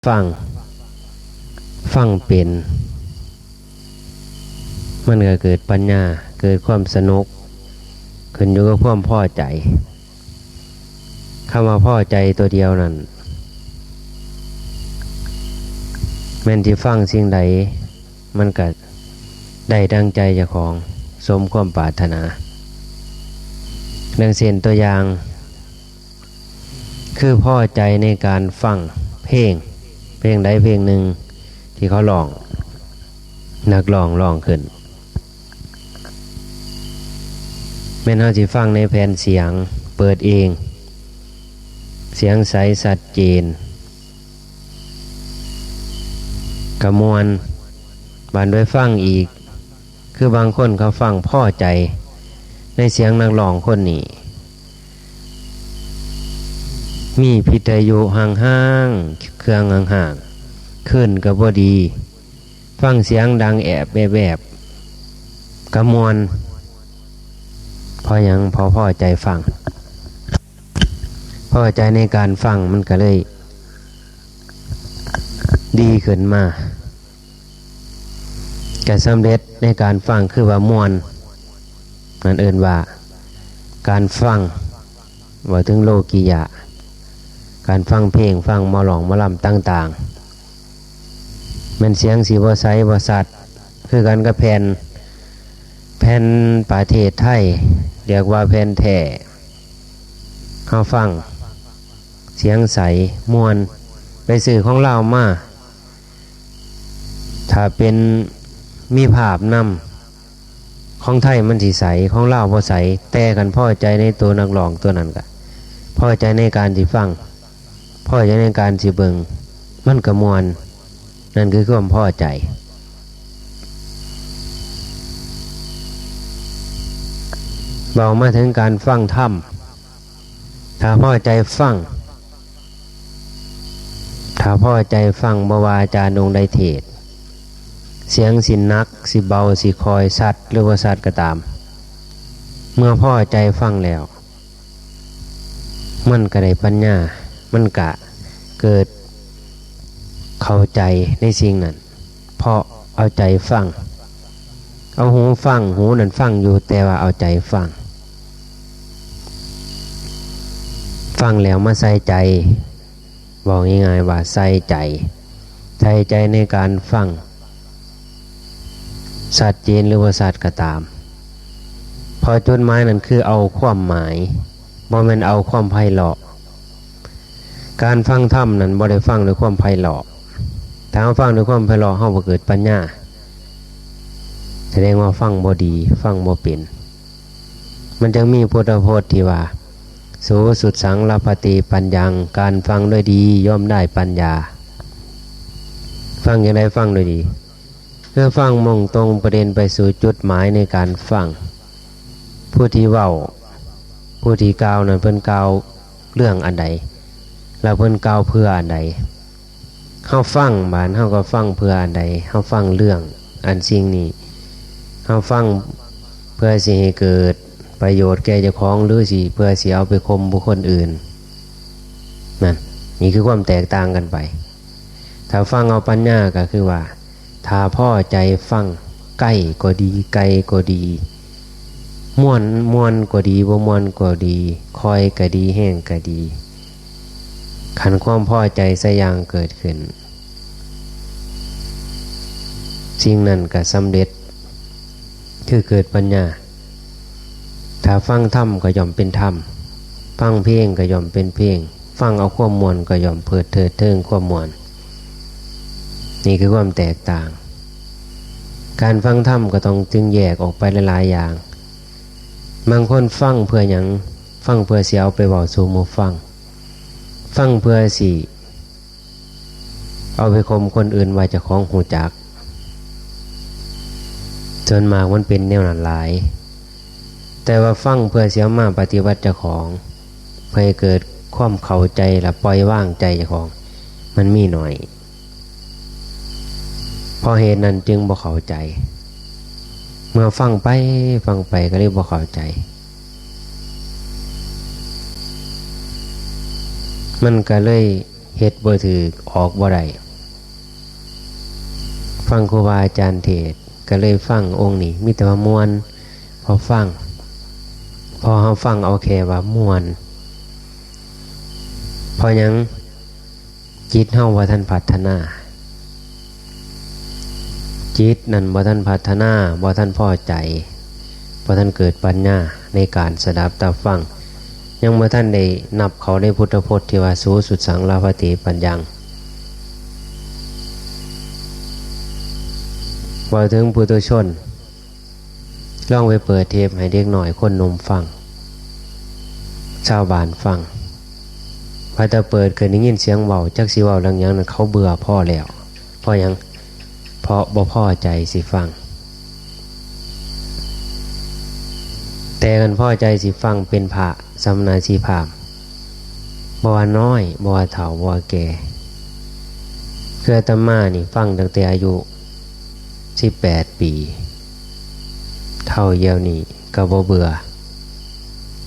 ฟังเป็นมันก็เกิดปัญญาเกิดความสนุกขึ้นอยู่กับความพอใจคำว่าพอใจตัวเดียวนั่นแม้นที่ฟังสิ่งใดมันก็ได้ดังใจเจ้าของสมความปรารถนาดังเช่นตัวอย่างคือพอใจในการฟังเพลงใดเพลงหนึ่งที่เขาร้องนักร้องขึ้นแม่นเฮาสิฟังในแผ่นเสียงเปิดเองเสียงใสชัดเจนกระมวลบานด้วยฟังอีกคือบางคนเขาฟังพอใจในเสียงนักร้องคนนี้มีพิทยุห่างๆเครื่องห่างๆขึ้นก็บ่ดีฟังเสียงดังแอบแบบกระมวลพอยังพอใจฟังพอใจในการฟังมันก็เลยดีขึ้นมาการสำเร็จในการฟังคือว่ามวลนั่นเอิ้นว่าการฟังว่าถึงโลกิยะการฟังเพลงฟังหมอหลองหมอลำต่างๆมันเสียงสีบ่ใสบ่สัดคือกันกับแผ่นประเทศไทยเรียกว่าแผ่นแท้เฮาฟังเสียงใสม่วนไปซื้อของลาวมาถ้าเป็นมีภาพนำของไทยมันสิใสของลาวบ่ใสแต่กันพอใจในตัวนักร้องตัวนั้นก็พอใจในการสิฟังพอใจในการสิเบิ่งมันก็ม่วนนั่นคือความพอใจเบามาถึงการฟังธรรมถ้าพอใจฟังบ่ว่าอาจารย์องค์ใดเทศน์เสียงสินักสิเบาสิคอยสัตว์หรือว่าสัตว์ก็ตามเมื่อพอใจฟังแล้วมันก็ได้ปัญญามันก็เกิดเข้าใจในสิ่งนั้นเพราะเอาใจฟังเอาหูฟังหูนั่นฟังอยู่แต่ว่าเอาใจฟังแล้วมาใส่ใจบอกง่ายๆว่าใส่ใจในการฟังสัตว์เจนหรือว่าสัตว์ก็ตามพอจุดหมายนั้นคือเอาความหมายบ่แม่นเอาความไพเราะการฟังธรรมนั้นบ่ได้ฟังด้วยความไพเราะถ้าเราฟังด้วยความไพเราะเฮาบ่เกิดปัญญาแสดงว่าฟังบ่ดีฟังบ่เป็นมันจึงมีพุทธพจน์ที่ว่าโสสุดสังลภติปัญญังการฟังด้วยดีย่อมได้ปัญญาฟังอย่างไรฟังด้วยดีเพื่อฟังมุ่งตรงประเด็นไปสู่จุดหมายในการฟังผู้ที่เว้าผู้ที่กล่าวนั้นเพิ่นกล่าวเรื่องอันใดแล้วเพิ่นกล่าวเพื่ออันใดเฮาฟังบานเฮาก็ฟังเพื่ออันใดเฮาฟังเรื่องอันสิ่งนี้เฮาฟังเพื่อสิให้เกิดประโยชน์แก่เจ้าของหรือสิเพื่อสิเอาไปข่มบุคคลอื่นนั่นนี่คือความแตกต่างกันไปถ้าฟังเอาปัญญาก็คือว่าถ้าพอใจฟังใกล้ก็ดีไกลก็ดีม่วนก็ดีบ่ม่วนก็ดีคอยก็ดีแห้งก็ดีขันความพอใจสักอย่างเกิดขึ้นสิ่งนั้นก็สำเร็จคือเกิดปัญญาถ้าฟังธรรมก็ย่อมเป็นธรรมฟังเพลงก็ย่อมเป็นเพลงฟังเอาความม่วนก็ย่อมเพิดเถิดเทิงความม่วนนี่คือความแตกต่างการฟังธรรมก็ต้องจึงแยกออกไปหลายๆอย่างบางคนฟังเพื่อหยังฟังเพื่อสิเอาไปเว้าสู่หมู่ฟังเพื่อสิเอาไปข่มคนอื่นไว้เจ้าของหูจักจนมากมันเป็นแนวนั้นหลายแต่ว่าฟังเพื่อเสียมาปฏิบัติเจ้าของเพื่อให้เกิดความเข้าใจและปล่อยวางใจเจ้าของมันมีหน่อยเพราะเหตุนั้นจึงบ่เข้าใจเมื่อฟังไปก็เลยบ่เข้าใจมันก็เลย เฮ็ดบ่ถูกออกบ่ได้ฟังครูบาอาจารย์เทศก็เลยฟังองค์นี้มีแต่ว่าม่วนพอเฮาฟังเอาแค่ว่าม่วนเพราะหยังจิตเฮาบ่ทันพัฒนาจิตนั่นบ่ทันพัฒนาบ่ทันพอใจบ่ทันเกิดปัญญาในการสดับตาฟังยังบ่ทันได้นับเขาในพุทธพจน์ที่ว่าสูสุดสังลาภติปัญญังว่าถึงปุถุชนลองไปเปิดเทปให้เด็กหน่อยคนหนุ่มฟังชาวบ้านฟังพอจะเปิดเคยได้ยินเสียงเว้าจักสิเว้าเรื่องหยังนั้นเขาเบื่อพ่อแล้วเพราะหยังเพราะบ่พอใจสิฟังแต่กันพอใจสิฟังเป็นพระสำนาชีพามบ่ว่าน้อยบ่ว่าเฒ่าบ่ว่าแก่คืออาตมานี่ฟังตั้งแต่อายุ18 ปีเท่าเยียวนี่ก็บ่เบื่อ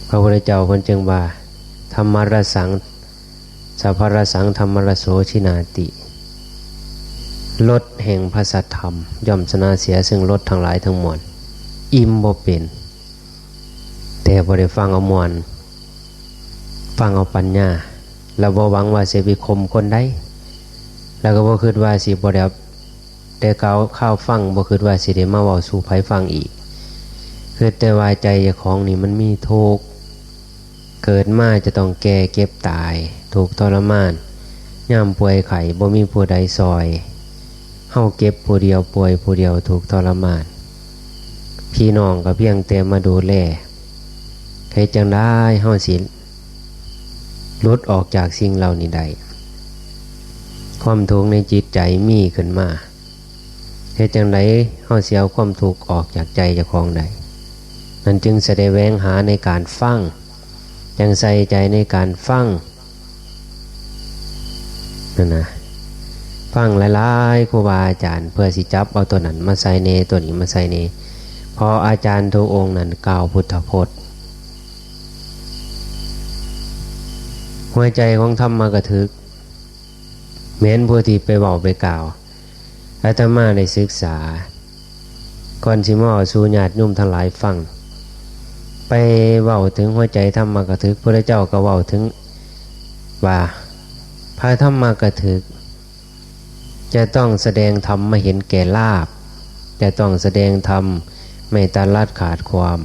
พระพุทธเจ้าเพิ่นจึงว่าธรรมรสังสัพพรสังธรรมรโสชินาติรสแห่งพระสัทธรรมย่อมชนะเสียซึ่งรสทั้งหลายทั้งมวลอิ่มบ่เป็นแต่บ่ได้ฟังเอามวลฟังเอาปัญญาแล้วบ่หวังว่าสิไปคมคนใดแล้วก็บ่คิดว่าสิบ่ได้แต่ข้าวฟังบ่คิดว่าสิได้มาเว้าสู่ไผฟังอีกคือแต่ว่าใจเจ้าของนี่มันมีทุกข์เกิดมาจะต้องแก่เก็บตายถูกทรมานยามป่วยไข้บ่มีผู้ใดซอยเฮาเก็บผู้เดียวป่วยผู้เดียวถูกทรมานพี่น้องก็เพียงแต่มาดูแลเฮ็ดจังได๋เฮาสิหลุดออกจากสิ่งเหล่านี้ได้ความทุกข์ในจิตใจมีขึ้นมาเฮ็ดจังได๋เฮาสิเอาความทุกข์ออกจากใจเจ้าของได้นั่นจึงแสดงแวงหาในการฟังยังใส่ใจในการฟังนั่นนะฟังหลายๆครูบาอาจารย์เพื่อสิจับเอาตัวนั้นมาใส่ในตัวนี้มาใส่ในพออาจารย์ทุกองค์นั้นกล่าวพุทธพจน์หัวใจของธรรมกถึกแม้นผู้ที่ไปบอกไปกล่าวอาตมาได้ศึกษาก่อนสิมาสู่ญาติโยมทั้งหลายฟังไปเว้าถึงหัวใจธรรมกถึกพระเจ้าก็เว้าถึงว่าพระธรรมกถึกจะต้องแสดงธรรมไม่เห็นแก่ลาภจะต้องแสดงธรรมไม่ตัดลัดขาดความ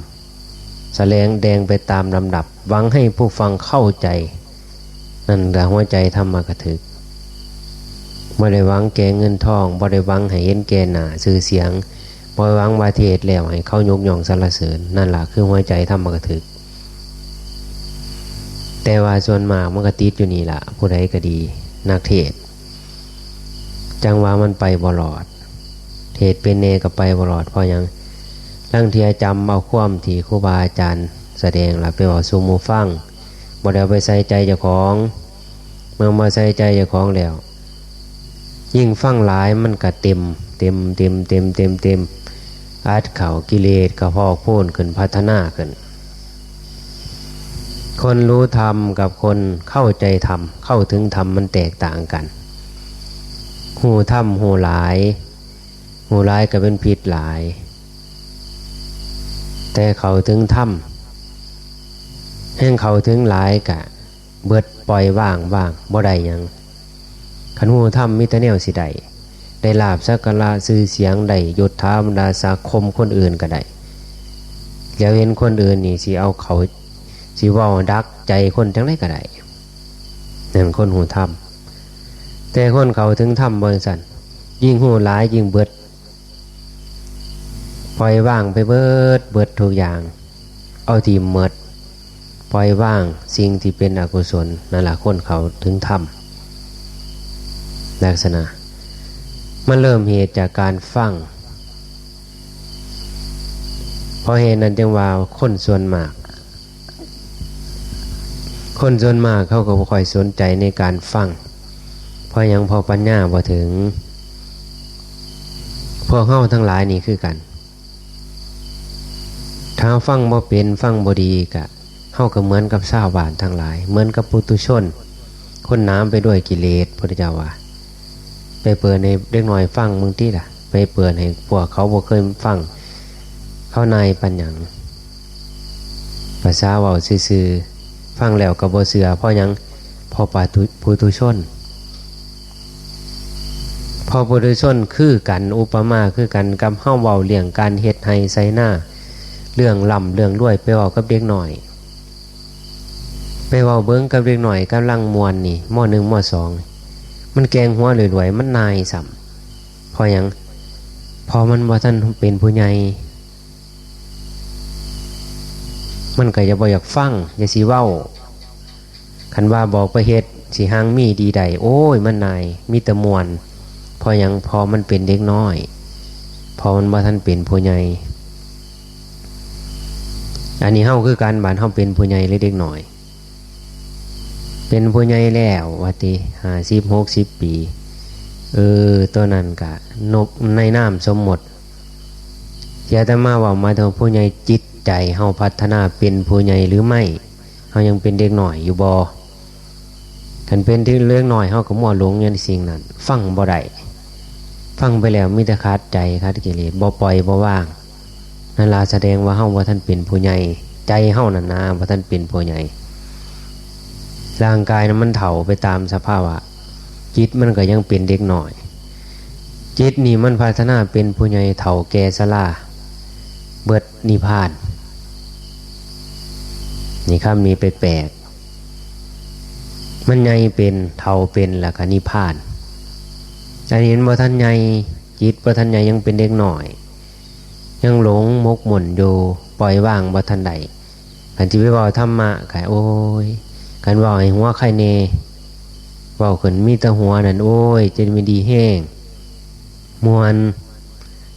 แสดงแดงไปตามลำดับหวังให้ผู้ฟังเข้าใจนั่นแหละหัวใจธรรมกถึกบ่ได้หวังแก่เงินทองบ่ได้หวังให้เห็นแก่หน้าชื่อเสียงบ่ได้หวังว่าเทศแล้วให้เขายกย่องสรรเสริญนั่นล่ะคือหัวใจธรรมกถึกแต่ว่าส่วนมากมันก็ติดอยู่นี่ล่ะผู้ใดก็ดีนักเทศจังว่ามันไปบ่รอดเทศเป็นเนก็ไปบ่รอดเพราะหยังลางเที่ยจำเอาความที่ครูบาอาจารย์แสดงล่ะไปเว้าสู่หมู่ฟังบ่ได้เอาไปใส่ใจเจ้าของเมื่อมาใส่ใจเจ้าของแล้วยิ่งฟังหลายมันก็เต็มอัดเข่ากิเลสก็พอกพูนขึ้นพัฒนาขึ้นคนรู้ธรรมกับคนเข้าใจธรรมเข้าถึงธรรมมันแตกต่างกันหูธรรมหูหลายก็เป็นพิษหลายแต่เข้าถึงธรรมแห่งเข้าถึงหลายกะเบิดปล่อยว่างบ่ได้หยังขันหูธรรมมิตรแนวสิได้ลาภสักการะชื่อเสียงได้ยศถาบรรดาศักดิ์คมคนอื่นก็ได้แล้วเห็นคนอื่นนี่สิเอาเขาสิเว้าดักใจคนจังได๋ก็ได้นั่นคนหูธรรมแต่คนเขาถึงธรรมบ่ซั่นยิ่งหูหลายยิ่งเบิดปล่อยว่างไปเบิดทุกอย่างเอาที่หมดปล่อยว่างสิ่งที่เป็นอกุศลนั่นล่ะคนเขาถึงธรรมลักษณะมันเริ่มเหตุจากการฟังเพราะเหตุนั้นจึงว่าคนส่วนมากเขาก็บ่ค่อยสนใจในการฟังเพราะยังพอปัญญาบ่ถึงพวกเฮาทั้งหลายนี่คือกันถ้าฟังบ่เป็นฟังบ่ดีก็เฮาก็เหมือนกับชาวบ้านทั้งหลายเหมือนกับปุถุชน คนน้ำไปด้วยกิเลสพุทธเจ้าว่าไปเปิดในเล็กน้อยฟังมึงที่ล่ะไปเปิดให้พวกเขาบ่เคยฟังเข้าในปัญญังภาษาเว้าซื่อๆฟังแล้วก็บ่เชื่อเพราะหยังพอปุถุชนพอปุถุชนคือกันอุปมาคือกันกับเฮาเว้าเรื่องการเฮ็ดให้ใส่หน้าเรื่องล่ำเรื่องรวยไปเว้ากับเด็กน้อยไปเว้าเบิ่งกับเด็กน้อยกำลังม่วนนี่ม.1 ม.2 มันแกงหัวรวยๆมันนายซ้ำพอหยังพอมันบ่ทันเป็นผู้ใหญ่มันก็จะบ่อยากฟังอย่าสิเว้าคันว่าบอกไปเฮ็ดสิหางมีดีใดโอ้ยมันนายมีแต่มวนพอหยังพอมันเป็นเด็กน้อยพอมันบ่ทันเป็นผู้ใหญ่อันนี้เฮาคือการบ้านเฮาเป็นผู้ใหญ่หรือเด็กน้อยเป็นผู้ใหญ่แล้วว่าติ50 60ปีตัวนั้นก็นบในน้ำสมมติอย่าแต่มาว่ามาถึงผู้ใหญ่จิตใจเฮาพัฒนาเป็นผู้ใหญ่หรือไม่เฮายังเป็นเด็กน้อยอยู่บ่คันเป็นที่เรื่องน้อยเฮาก็มัวหลงอยู่ในสิ่งนั้นฟังบ่ได้ฟังไปแล้วมีแต่ขาดใจขาดกิเลสบ่ปล่อยบ่ว่างนั่นล่ะแสดงว่าเฮาบ่ทันเป็นผู้ใหญ่ใจเฮานั่นนะบ่ทันเป็นผู้ใหญ่ร่างกายนั้นมันเฒ่าไปตามสภาวะจิตมันก็ยังเป็นเด็กน้อยจิตนี่มันพัฒนาเป็นผู้ใหญ่เฒ่าแก่ชราเบิดนิพพานนี่คำนี้ไปแปลกมันใหญ่เป็นเฒ่าเป็นแล้วก็นิพพานอันนี้บ่ทันใหญ่จิตบ่ทันใหญ่ยังเป็นเด็กน้อยยังหลงมกหม่นอยู่ปล่อยว่างบ่ทันใดคันสิไปเว้าธรรมะก็โอ้ยคันเว้าให้หัวใครแน่เว้าขึ้นมีแต่หัวนั่นโอ้ยจะไม่ดีแห้งมวน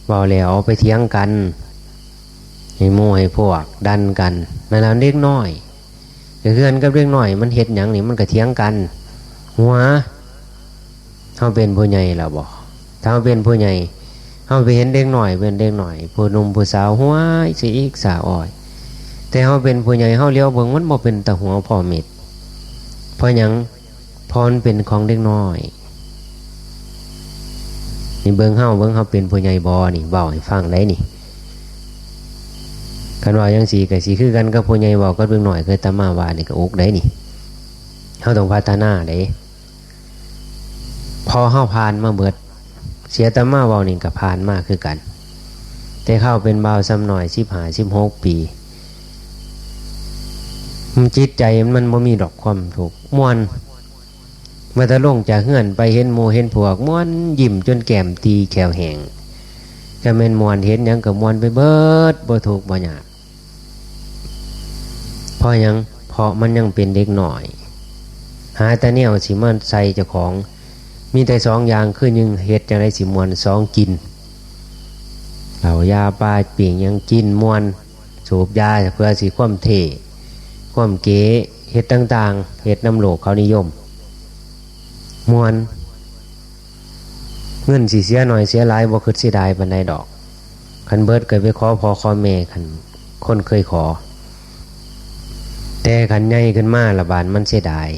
เว้าแล้วไปเถียงกันให้โม่ให้พวกดันกันนั่นแล้วเด็กน้อยแต่เพื่อนกับเด็กน้อยมันเฮ็ดหยังนี่มันก็เถียงกันหัวเฮาเป็นผู้ใหญ่แล้วบ่ถ้าเฮาเป็นผู้ใหญ่เฮาไปเห็นเด็กน้อยเป็นเด็กน้อยผู้หนุ่มผู้สาวหัวสิอีกสาวอ้อยแต่เฮาเป็นผู้ใหญ่เฮาเลี้ยวเบิ่งมันบ่เป็นตาหัวพ่อเม็ดเพราะหยังพรเป็นของเด็กน้อยนี่เบิ่งเฮาเป็นผู้ใหญ่บ่นี่เว้าให้ฟังได้นี่คันว่าจังซี่ก็สิคือกันกับผู้ใหญ่เว้ากับเด็กน้อยคือตามาว่านี่ก็อกได้นี่เฮาต้องพัฒนาได้พอเฮาผ่านมาเบิดเสียตามาเว้านี่ก็ผ่านมาคือกันแต่เข้าเป็นบ่าวซ้ำหน่อย15 16ปีมันจิตใจมันบ่มีดอกความทุกข์ม่วนเมื่อตะลงจากเฮือนไปเห็นหมู่เห็นพวกม่วนยิ้มจนแก้มตีแขวแห้งก็แม่นม่วนเห็นหยังก็ม่วนไปเบิดบ่ทุกข์บ่ยากเพราะหยังเพราะมันยังเป็นเด็กน้อยหาแต่แนวสิมาใส่เจ้าของมีแต่2อย่างคือ1เฮ็ดจังได๋สิม่วน2กินเหล้ายาปลาปิ่งยังกินม่วนสูบยาเพื่อสิความเท่ความเก๋เฮ็ดต่างๆเฮ็ดนำโลกเขานิยมมวนเงินสิเสียหน่อยเสียหลายบ่คิดเสียดายปานใดดอกคันเบิดก็ไปขอพ่อขอแม่คันคนเคยขอแต่คันใหญ่ขึ้นมาละบาดมันเสียดาย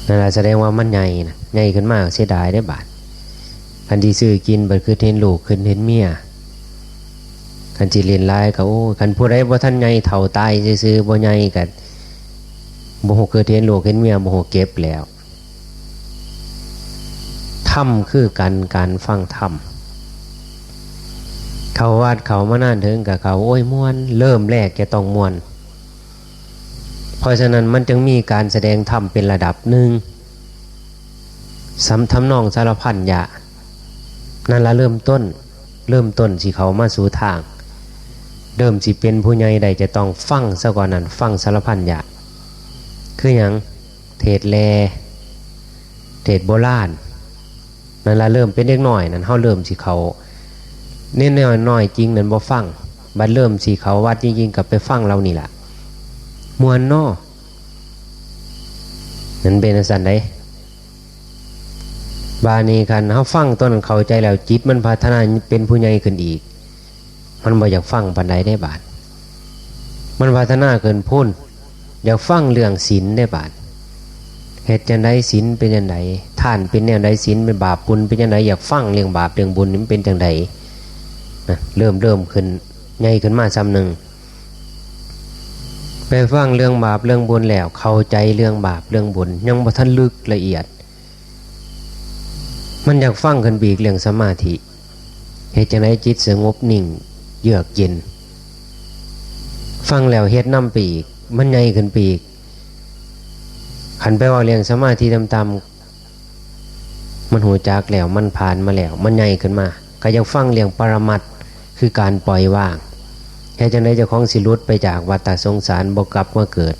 นั่นล่ะแสดงว่ามันใหญ่นะใหญ่ขึ้นมาเสียดายได้บาดคันที่ซื้อกินเบิดคือเห็นลูกขึ้นเห็นเมียคันสิเรียนหลายก็โอ้คันผู้ใดบ่ทันใหญ่เฒ่าตายซื่อๆบ่ใหญ่ก็บ่ฮู้เกิดเห็นลูกเห็นเมียบ่ฮู้เก็บแล้วธรรมคือการฟังธรรมเขาวาดเขามานานถึงกับเขาโอ้ยม่วนเริ่มแรกจะต้องม่วนเพราะฉะนั้นมันจึงมีการแสดงธรรมเป็นระดับหนึ่งทำนองสารพันยะนั่นละเริ่มต้นสิเขามาสู่ทางเริ่มสิเป็นผู้ใหญ่ใดจะต้องฟังซะก่อนนั้นฟังสารพันยะคืออย่างเทศแลเทศโบราณนั่นละเริ่มเป็นเด็กน้อยนั่นเฮาเริ่มสิเขาเน้นน้อยจริงนั่นบ่ฟังบัดเริ่มสิเขาวัดจริงๆกับไปฟังเรานี่ล่ะมวนน้อนั่นเป็นสันไดบานี้คันเฮาฟังต้นเข้าใจแล้วจิตมันพัฒนาเป็นผู้ใหญ่ขึ้นอีกมันบ่อยากฟังปานใดได้บาดมันพัฒนาเกินพุ่นอยากฟังเรื่องศีลได้บาด เฮ็ดจังได๋ศีลเป็นจังได๋ทานเป็นแนวใดศีลเป็นบาปบุญเป็นจังได๋อยากฟังเรื่องบาปเรื่องบุญนี่มันเป็นจังได๋นะเริ่มขึ้นใหญ่ขึ้นมาซ้ำนึงไปฟังเรื่องบาปเรื่องบุญแล้วเข้าใจเรื่องบาปเรื่องบุญยังบ่ทันลึกละเอียดมันอยากฟังขึ้นบีกเรื่องสมาธิเฮ็ดจังได๋จิตสงบนิ่งเยือกเย็นฟังแล้วเฮ็ดนำไปอีกมันใหญ่ขึ้นไปอีกขันไปว่าเรื่องสมาธิต่ำๆมันหูจักแล้วมันผ่านมาแล้วมันใหญ่ขึ้นมาก็ยังฟังเรื่องปรมัตถ์คือการปล่อยวางแค่จังได๋เจ้าของสิหลุดไปจากวัฏสงสารบ่กลับมาเกิด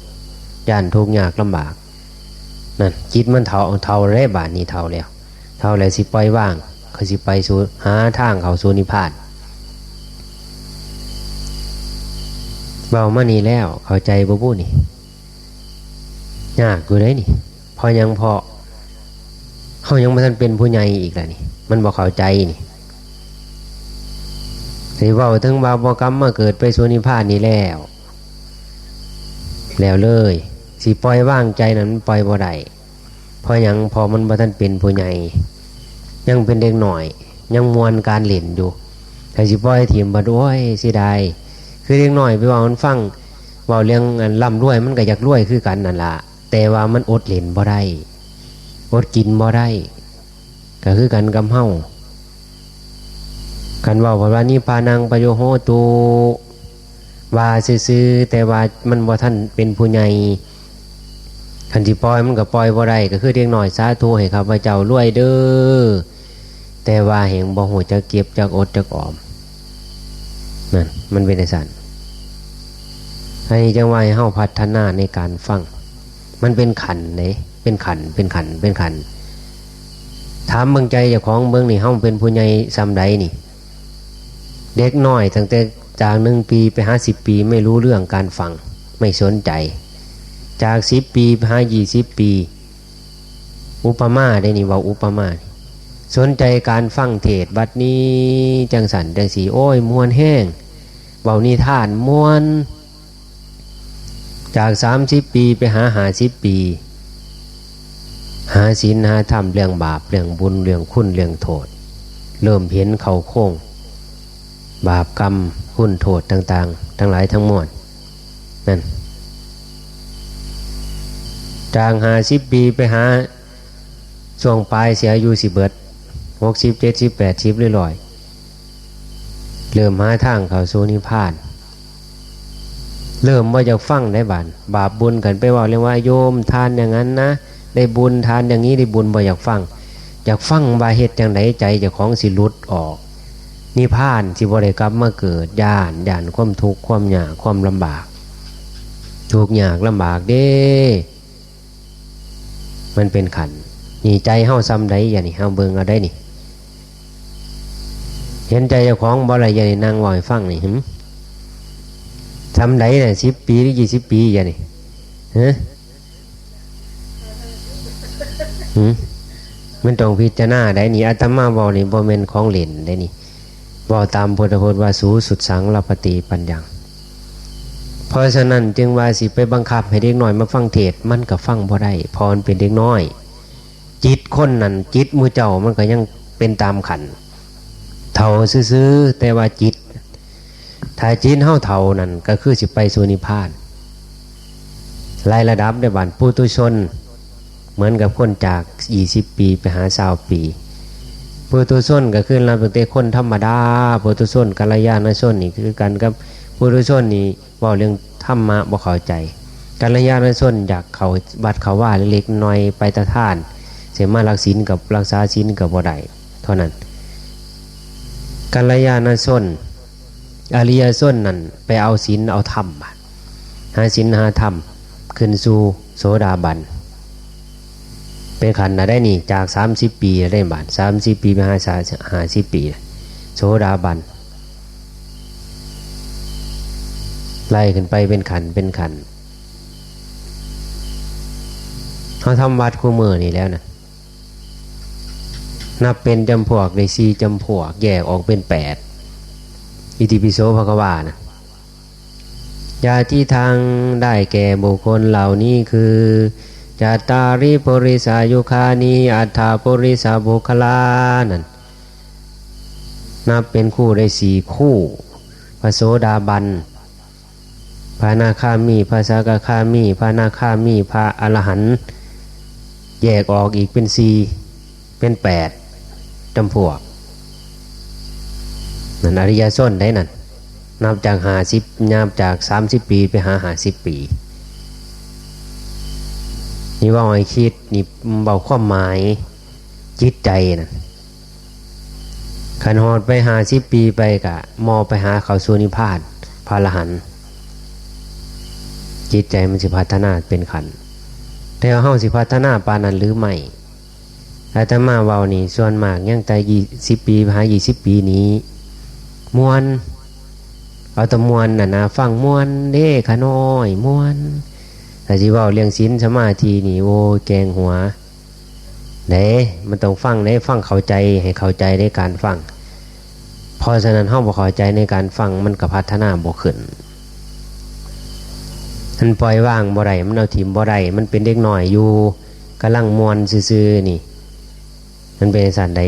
ย่านทุกข์ยากลำบากนั่นจิตมันเท่าแร่บาดนี้เท่าแล้วสิปล่อยวางเขาสิไปสู่หาทางเข้าสู่นิพพานเบามานี่แล้วเข้าใจบ่บู้นี่ยากอยู่ได้นี่พอเขายังไม่ทันเป็นผู้ใหญ่อีกแล้วนี่มันบ่เข้าใจนี่สิเว้าถึงบาปกรรมมาเกิดไปสู่นิพพานนี่แล้วเลยสิปล่อยวางใจนั้นปล่อยบ่ได้พอมันบ่ทันเป็นผู้ใหญ่ยังเป็นเด็กหน่อยยังมวนการเล่นอยู่แต่สิปล่อยถิ่มบ่ด้วยสิได้คือเด็กหน่อยไปว่ามันฟังเว้าเรื่องร่ำรวยมันก็อยากรวยคือกันนั่นล่ะแต่ว่ามันอดเล่นบ่ได้อดกินบ่ได้ก็คือกันกับเฮากันว่าว่านิพพานังปโยโหตุว่าซื่อๆแต่ว่ามันบ่ทันเป็นผู้ใหญ่คันสิปล่อยมันก็ปล่อยบ่ได้ก็คือเด็กน้อยสาธุให้ข้าพเจ้ารวยเด้อแต่ว่าแห่งบ่ฮู้จักเก็บจักอดจักออมนั่นมันเป็นจังซั่นให้จังว่าให้เฮาพัฒนาในการฟังมันเป็นขันเด้เป็นขันถามเบิ่งใจเจ้าของเบิ่งนี่เฮาเป็นผู้ใหญ่ซำใดนี่เด็กน้อยตั้งแต่จาก1ปีไป50ปีไม่รู้เรื่องการฟังไม่สนใจจาก10ปีไป20ปีอุปมาได้นี่ว่าอุปมาสนใจการฟังเทศน์บัดนี้จังสันจังสีโอ้ยม่วนแห้งเว้านิทานม่วนจาก30ปีไป50ปีหาศีลหาธรรมเรื่องบาปเรื่องบุญเรื่องคุณเรื่องโทษเริ่มเห็นเข้าโค้งบาปกรรมคุณโทษต่างๆทั้งหลายทั้งมวลนั่นจาก50ปีไปหาช่วงปลายเสียอายุสิเบิด60 70 80เรื่อยๆเริ่มหาทางเข้าสู่นิพพานเริ่มบ่อยากฟังได้บาปบุญกันไปว่าเรียกว่าโยมทานอย่างนั้นนะได้บุญทานอย่างนี้ได้บุญบ่อยากฟังว่าเฮ็ดจังไดใจเจ้าของสิหลุดออกนิพพานสิบ่ได้กลับมาเกิดย่านความทุกข์ความยากความลำบากทุกข์ยากลำบากเด้มันเป็นขันนี่ใจเฮาซ้ำใดอย่างนี้เฮาเบิ่งเอาได้นี่เห็นใจเจ้าของบ่ล่ะอย่างนี้นั่งเว้าให้ฟังนี่ซ้ำใดน่ะ10ปีหรือ20ปีอย่างนี้ฮะมันต้องพิจารณาได้นี่อาตมาเว้านี่บ่แม่นของเล่นได้นี่เว้าตามพุทธพจน์ว่าสูสุดสังลปฏิปัญญังเพราะฉะนั้นจึงว่าสิไปบังคับให้เด็กน้อยมาฟังเทศน์มันก็ฟังบ่ได้พอมันเป็นเด็กน้อยจิตคนนั้นจิตมือเจ้ามันก็ยังเป็นตามขันเท่าซื่อๆแต่ว่าจิตถ้าจิตเฮาเท่านั้นก็คือสิไปสู่นิพพานรายระดับในบ้านปุถุชนเหมือนกับคนจาก20ปีไปหา20ปีปุถุชนก็คือเราเป็นคนธรรมดาปุถุชนกัลยาณชนนี่คือกันกับปุถุชนนี่เว้าเรื่องธรรมะบ่เข้าใจกัลยาณชนอยากเข้าวัดเข้าว่าเล็กๆน้อยไปตะทานเสียมารักศีลกับรักษาศีลกับบ่ได้เท่านั้นกัลยาณชนอริยชนนั่นไปเอาศีลเอาธรรมหาศีลหาธรรมขึ้นสู่โสดาบันเป็นขันธ์ได้นี่จาก30ปีได้บาท30ปีไป50ปีโสดาบันไล่ขึ้นไปเป็นขันธ์เขาทำวัดคู่มือนี่แล้วนะนับเป็นจำพวกได้4จำพวกแยกออกเป็น8อิติปิโสภควานะยาที่ทางได้แก่บุคคลเหล่านี้คือ จัตตาริปุริสายุคานีอัฏฐาปุริสาบุคลานั่นนับเป็นคู่ได้4คู่พระโสดาบันพระอนาคามีพระสกทามีพระอนาคามีพระอรหันต์แยกออกอีกเป็น4เป็น8จำพวกนั่นอริยส้นได้นั่นนับจาก50นับจาก30ปีไปหา50ปีนี่ว่าให้คิดนี่เบาความหมายจิตใจนั่นขันหอดไป50ปีไปกะมอไปหาเขาสู่นิพพานพระอรหันต์จิตใจมันสิพัฒนาเป็นขันแต่เฮาสิพัฒนาปานนั้นหรือไม่อาตมาเว้านี่ส่วนมากยังแต่20ปีหา20ปีนี้มวนเอาแต่มวนน่ะนะฟังมวนเด้ขน้อยมวนแต่สิเว้าเรื่องศีลสมาธินี่โอ้แกงหัวเด้มันต้องฟังได้ฟังเข้าใจให้เข้าใจในการฟังเพราะฉะนั้นเฮาบ่เข้าใจในการฟังมันก็พัฒนาบ่ขึ้นมันปล่อยว่างบ่ได้มันเอาถิ่มบ่ได้มันเป็นเด็กน้อยอยู่กำลังมวนซื่อๆนี่มันเป็นสันใด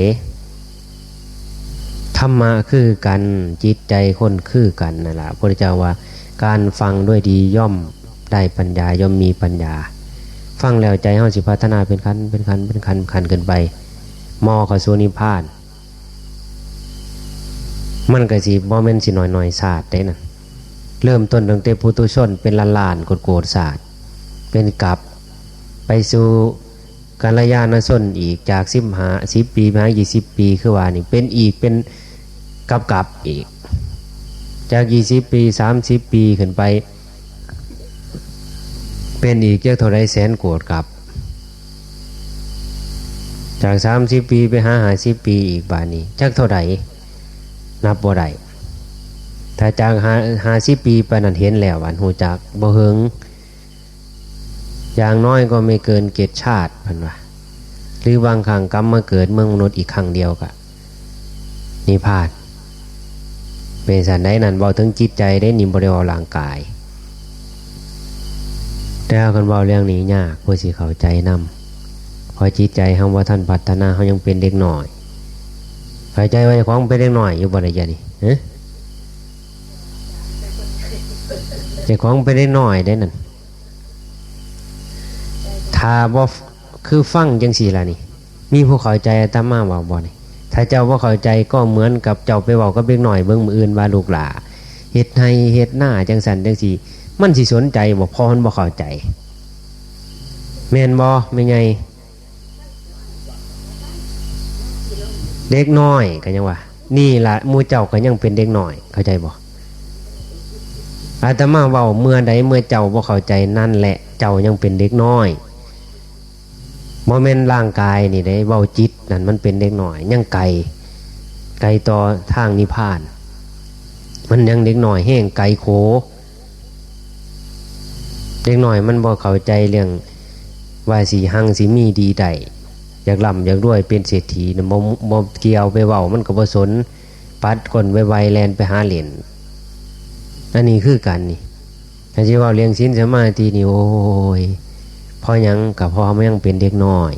ธรรมะคือกันจิตใจคนคือกันนั่นล่ะพระพุทธเจ้าว่าการฟังด้วยดีย่อมได้ปัญญาย่อมมีปัญญาฟังแล้วใจเฮาสิพัฒนาเป็นขั้นขึ้นไปมอเข้าสู่นิพพานมันก็สิบ่แม่นสิน้อยๆศาสตร์ได้นั่นเริ่มต้นตั้งแต่ปุถุชนเป็นล้านๆโกรธศาสตร์เป็นกลับไปสู่กัลยาณชนอีกจาก10ปีมา20ปีคือว่านี่เป็นอีกเป็นกับอีกจาก20ปี30ปีขึ้นไปเป็นอีกเจ้าเท่าไรแสนโกรธกับจาก30ปีไปหา50ปีอีกบาดนี้จักเท่าไหร่นับบ่ได้ถ้าจาก50ปีไปนั้นเห็นแล้วอันหูจักบ่เฮิงอย่างน้อยก็ไม่เกิน7ชาติเพิ่นว่าหรือบางครั้งกรรมมาเกิดเมืองมนุษย์อีกครั้งเดียวก็นิพพานเป็นสันใดนั้นเว้าถึงจิตใจได้นิมบ่ได้เว้าร่างกายแต่คนเว้าเรื่องนี้ยากผู้สิเข้าใจนำเพราะจิตใจเฮาว่าท่านพัฒนาเฮายังเป็นเด็กน้อยเข้าใจว่าเจ้าของเป็นเด็กน้อยอยู่บ่ได้ยะนี่ฮะเจ้าของเป็นเด็กน้อยได้นั่นถ้าบ่คือฟังจังซี่ล่ะนี่มีผู้เข้าใจอาตมาว่าบ่นี่ถ้าเจ้าบ่เข้าใจก็เหมือนกับเจ้าไปเว้ากับเด็กน้อยเบิ่งมื้ออื่นว่าลูกหลาเฮ็ดให้เฮ็ดหน้าจังซั่นจังซี่มันสิสนใจบ่พอมันบ่เข้าใจแม่นบ่แม่ใหญ่เด็กน้อยก็ยังว่านี่ล่ะหมู่เจ้าก็ยังเป็นเด็กน้อยเข้าใจบ่อาตมาเว้าเมื่อใดเมื่อเจ้าบ่เข้าใจนั่นแหละเจ้ายังเป็นเด็กน้อยบ่แม่นร่างกายนี่ได้เว้าจิตนั่นมันเป็นเด็กน้อยยังไกลต่อทางนิพพานมันยังเด็กน้อยแห้งไกลโขเด็กน้อยมันบ่เข้าใจเรื่องว่าสิหังสิมีดีได้อยากร่ำอยากรวยเป็นเศรษฐีน่ะบ่เกี่ยวไปเว้ามันก็บ่สนปัดคนไวๆแล่นไปหาเหรียญอันนี้คือกันนี่ถ้าสิเว้าเรื่องศีลสมาธินี่โอ้ยพอหยังก็พอมันยังเป็นเด็กน้อย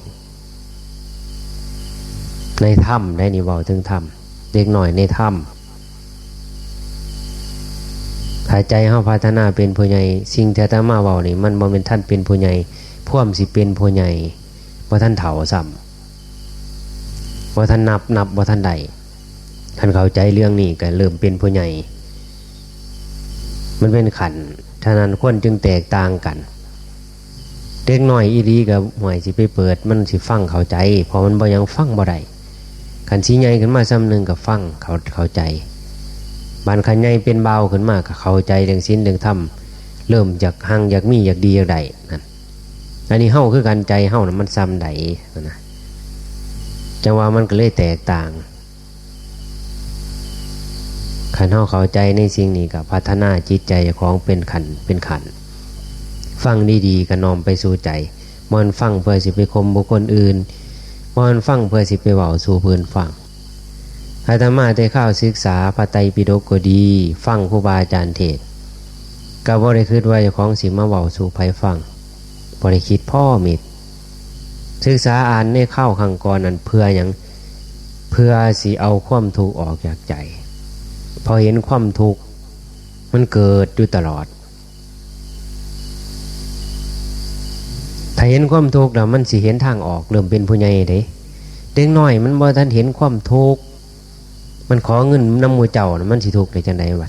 ในถ้ำได้นี่เว้าถึงถ้ำเด็กน้อยในถ้ำถ้าใจเฮาพัฒนาเป็นผู้ใหญ่สิ่งที่อาตมาเว้านี่มันบ่แม่นท่านเป็นผู้ใหญ่พร้อมสิเป็นผู้ใหญ่บ่ท่านเฒ่าซ้ำบ่ท่านนับบ่ท่านใดท่านเข้าใจเรื่องนี้ก็เริ่มเป็นผู้ใหญ่มันเป็นขันฉะนั้นคนจึงแตกต่างกันเด็กน้อยอีหลีกับหวยสิไปเปิดมันสิฟังเข้าใจเพราะมันบ่ยังฟังบ่ได้ขันสิใหญ่ขึ้นมาซ้ำนึงก็ฟังเข้าใจบานขันใหญ่เป็นเบาขึ้นมาก็เข้าใจเรื่องศีลเรื่องธรรมเริ่มจากหังอยากมีอยากดีอยากได้นั่นอันนี้เฮาคือกันใจเฮานะมันซ้ำใดนะจังว่ามันก็เลยแตกต่างขันเฮาเข้าใจในสิ่งนี้ก็พัฒนาจิตใจของเป็นขันฟังดีๆก็น้อมไปสู่ใจมันฟังเพื่อสิไปคมบุคคลอื่นมันฟังเพื่อสิไปเว้าสู่เพิ่นฟังอาตมาได้เข้าศึกษาพระไตรปิฎกก็ดีฟังครูบาอาจารย์เทศน์ก็บ่ได้คิดว่าเจ้าของสิมาเว้าสู่ไผฟัง บ่ได้คิดพ่อมิดศึกษาอ่านในเข้าข้างก่อนนั้นเพื่อหยังเพื่อสิเอาความทุกข์ออกจากใจพอเห็นความทุกข์มันเกิดอยู่ตลอดถ้าเห็นความทุกข์แล้วมันสิเห็นทางออกเริ่มเป็นผู้ใหญ่เด้เด็กน้อยมันบ่ทันเห็นความทุกข์มันขอเงินนำหมู่เจ้านะมันสิทุกข์ได้จังได๋วะ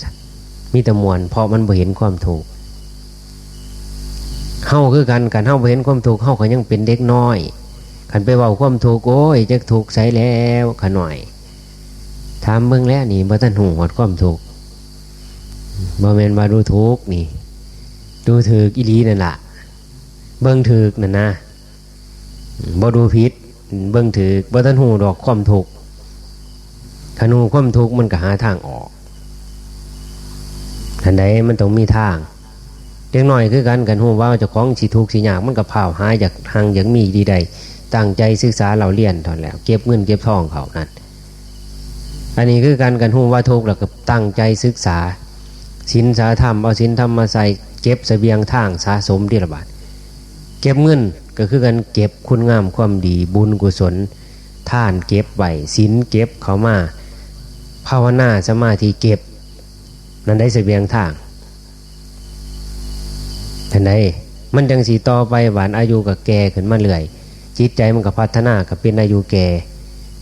มีแต่มวนเพราะมันบ่เห็นความทุกข์เฮาคือกันเฮาบ่เห็นความทุกข์เฮาก็ยังเป็นเด็กน้อยคันไปเว้าความทุกข์โอ้ยจักทุกข์ไสแล้วขะหน่อยถามเบิ่งแล้วนี่บ่ทันฮู้ฮอดความทุกข์บ่แม่นว่าดูทุกข์นี่ดูถูกอีหลีนั่นล่ะเบิ่งถูกนั่นนะบ่ดูผิดเบิ่งถูกบ่ทันฮู้ดอกความทุกข์คันฮู้ความทุกข์มันก็หาทางออกอันใดมันต้องมีทางเด็กน้อยคือกันฮู้ว่าเจ้าของสิทุกข์สิยากมันก็พาวหาจากทางอย่างมีดีใดตั้งใจศึกษาเราเรียนเท่านั้นแล้วเก็บเงินเก็บทองเขานั่นอันนี้คือกันฮู้ว่าทุกข์แล้วก็ตั้งใจศึกษาศีลสาธรรมเอาศีลธรรมมาใส่เก็บเสบียงทางสะสมที่ละบาทเก็บเงินก็คือกันเก็บคุณงามความดีบุญกุศลทานเก็บไว้ศีลเก็บเข้ามาภาวนาสมาธิเก็บนั่นได้เสบียงทางทันใดมันจังสีต่อไปหวานอายุกับแก่ขึ้นมาเรื่อยจิตใจมันก็พัฒนากับเป็นอายุแก่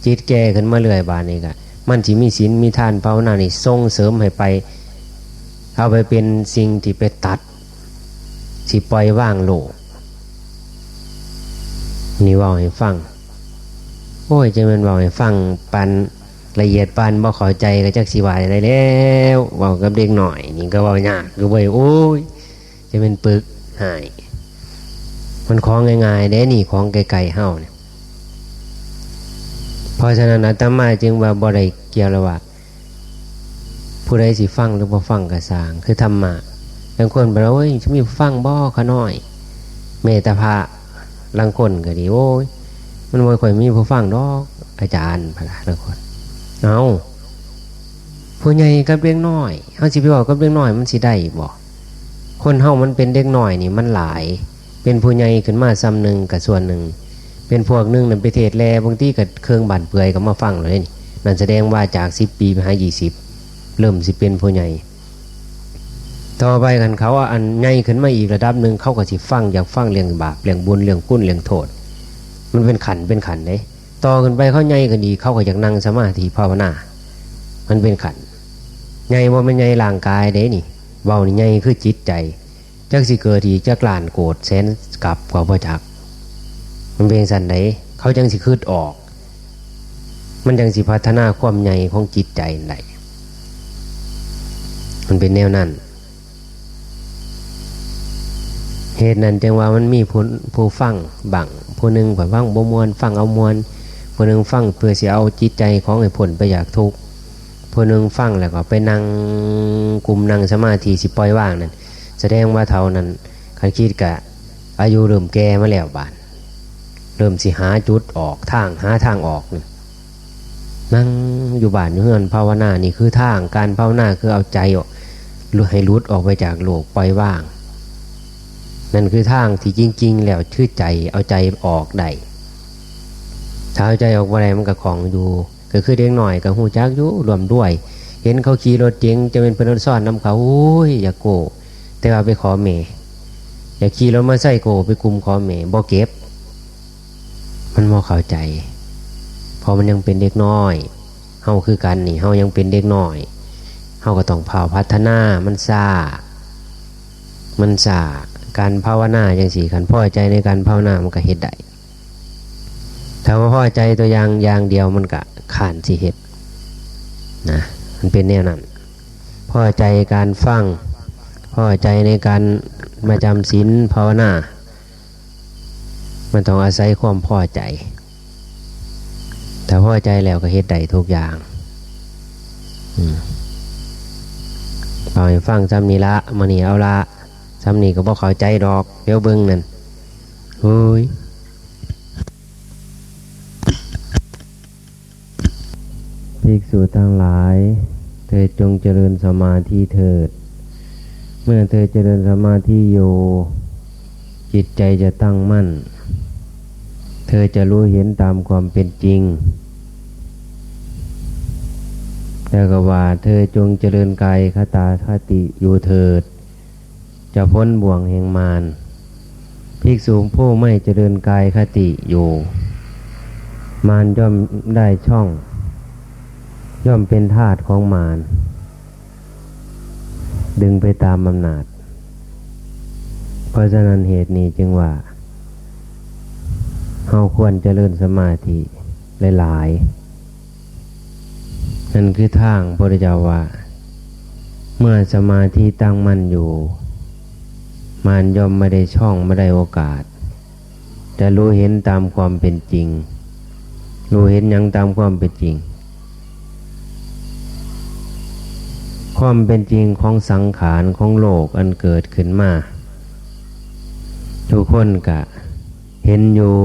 จิตแก่ขึ้นมาเรื่อยบานนี้ก็มันสิมีศีลมีทานภาวนานี่ส่งเสริมให้ไปเอาไปเป็นสิ่งที่ไปตัดสิปล่อยว่างโลกนี่ว่าให้ฟังโอ้ยจะมันว่าให้ฟังปันละเอียดปันบ่เข้าใจก็จักสิว่าได้แล้วเว้ากับเด็กหน่อยนี่ก็เว้ายากก็เว้ยโอ้ยจะเป็นปึกหายมันของง่ายๆเด้นี่ของไกลๆเฮาเนี่ยเพราะฉะนั้นอาตมาจึงว่าบ่ได้เกี่ยวแล้วว่าผู้ใดสิฟังหรือบ่ฟังก็สร้างคือธรรมะบางคนบอกว่าโอ้ยมีฟังบ่ขะน้อยเมตตาภะบางคนก็ดีโอ้ยมันบ่ค่อยมีผู้ฟังดอกอาจารย์พะล่ะบางคนเอาผู้ใหญ่กับเด็กน้อยเฮาสิไปบอกกับเด็กน้อยมันสิได้บ่คนเฮามันเป็นเด็กน้อยนี่มันหลายเป็นผู้ใหญ่ขึ้นมาซ้ำนึงกับส่วนหนึ่งเป็นพวกนึงนั่นไปเทศแลบางทีก็เครื่องบานเปื่อยก็มาฟังเลยนี่นั่นแสดงว่าจาก10 ปีไปหา20เริ่มสิเป็นผู้ใหญ่ต่อไปกันเขาอันใหญ่ขึ้นมาอีกระดับนึงเขาก็สิฟังอยากฟังเรื่องบาปเรื่องบุญเรื่องกุศลเรื่องโทษมันเป็นขันเด้ต่อขึ้นไปเขาใหญ่กันอีกเขาก็อยากนั่งสมาธิภาวนามันเป็นขันใหญ่บ่แม่นใหญ่ร่างกายเด้นี่เว้านี่ใหญ่คือจิตใจจักสิเกิดอีกจักล้านโกรธแสนกลับกว่าบ่จักมันเป็นสั่นใดเขาจังสิคิดออกมันจังสิพัฒนาความใหญ่ของจิตใจได้มันเป็นแนวนั้นเหตุนั้นจึงว่ามันมีผู้ฟังบังผู้หนึ่งผ่ฟังบ่มวนฟังเอามวนผู้หนึ่งฟังเพื่อสิเอาจิตใจของไอ้ผลไปอยากทุกข์ผู้หนึ่งฟังแล้วก็ไปนั่งกลุ่มนั่งสมาธิสิปล่อยว่างนั่นแสดงว่าเท่านั้นคันคิดกะอายุเริ่มแก่มาแล้วบานเริ่มสิหาจุดออกทางหาทางออกนั่งอยู่บ้านอยู่เฮือนภาวนานี่คือทางการภาวนาคือเอาใจออกให้รุดออกไปจากโลกปล่อยว่างนั่นคือทางที่จริงๆแล้วชื่อใจเอาใจออกได้ถ้าเอาใจออกบ่ได้มันก็ของอยู่ก็คือเด็กหน่อยกับหูจักอยู่รวมด้วยเห็นเขาขี่รถเก๋งจะเป็นเพิ่นรถซ้อนนำเขาโอ้ยอย่าโกแต่ว่าไปขอเมอย่าขี่รถมาใส่โกไปกุมขอเมบ่เก็บมันบ่เข้าใจพอมันยังเป็นเด็กน้อยเฮาคือกันนี่เฮายังเป็นเด็กน้อยเฮาก็ต้องพัฒนามันซ่าการภาวนาจังซี่คันพอใจในการภาวนามันก็เฮ็ดได้ถ้าว่าพอใจตัวอย่างเดียวมันก็ข้านสิเฮ็ดนะมันเป็นแนวนั้นพอใจการฟังพอใจในการมาจำศีลภาวนามันต้องอาศัยความพอใจถ้าพอใจแล้วก็เฮ็ดได้ทุกอย่างเอาให้ฟังซ้ำนี้ละมื้อนี้เอาละซ้ำนี้ก็บ่เข้าใจดอกเดี๋ยวเบิ่งนั่นโอ้ยภิกษุทั้งหลายเธอจงเจริญสมาธิเถิดเมื่อเธอเจริญสมาธิอยู่ จิตใจจะตั้งมั่นเธอจะรู้เห็นตามความเป็นจริงแล้วก็ว่าเธอจงเจริญกายคตาคติอยู่เถิดจะพ้นบ่วงแห่งมารภิกษุผู้ไม่เจริญกายคติอยู่มารย่อมได้ช่องย่อมเป็นทาสของมารดึงไปตามอำนาจเพราะฉะนั้นเหตุนี้จึงว่าเฮาควรเจริญสมาธิหลายๆนั่นคือทางพระพุทธเจ้าว่าเมื่อสมาธิตั้งมั่นอยู่มารย่อมไม่ได้ช่องไม่ได้โอกาสจะรู้เห็นตามความเป็นจริงรู้เห็นอย่างตามความเป็นจริงความเป็นจริงของสังขารของโลกอันเกิดขึ้นมาทุกคนก็เห็นอยู่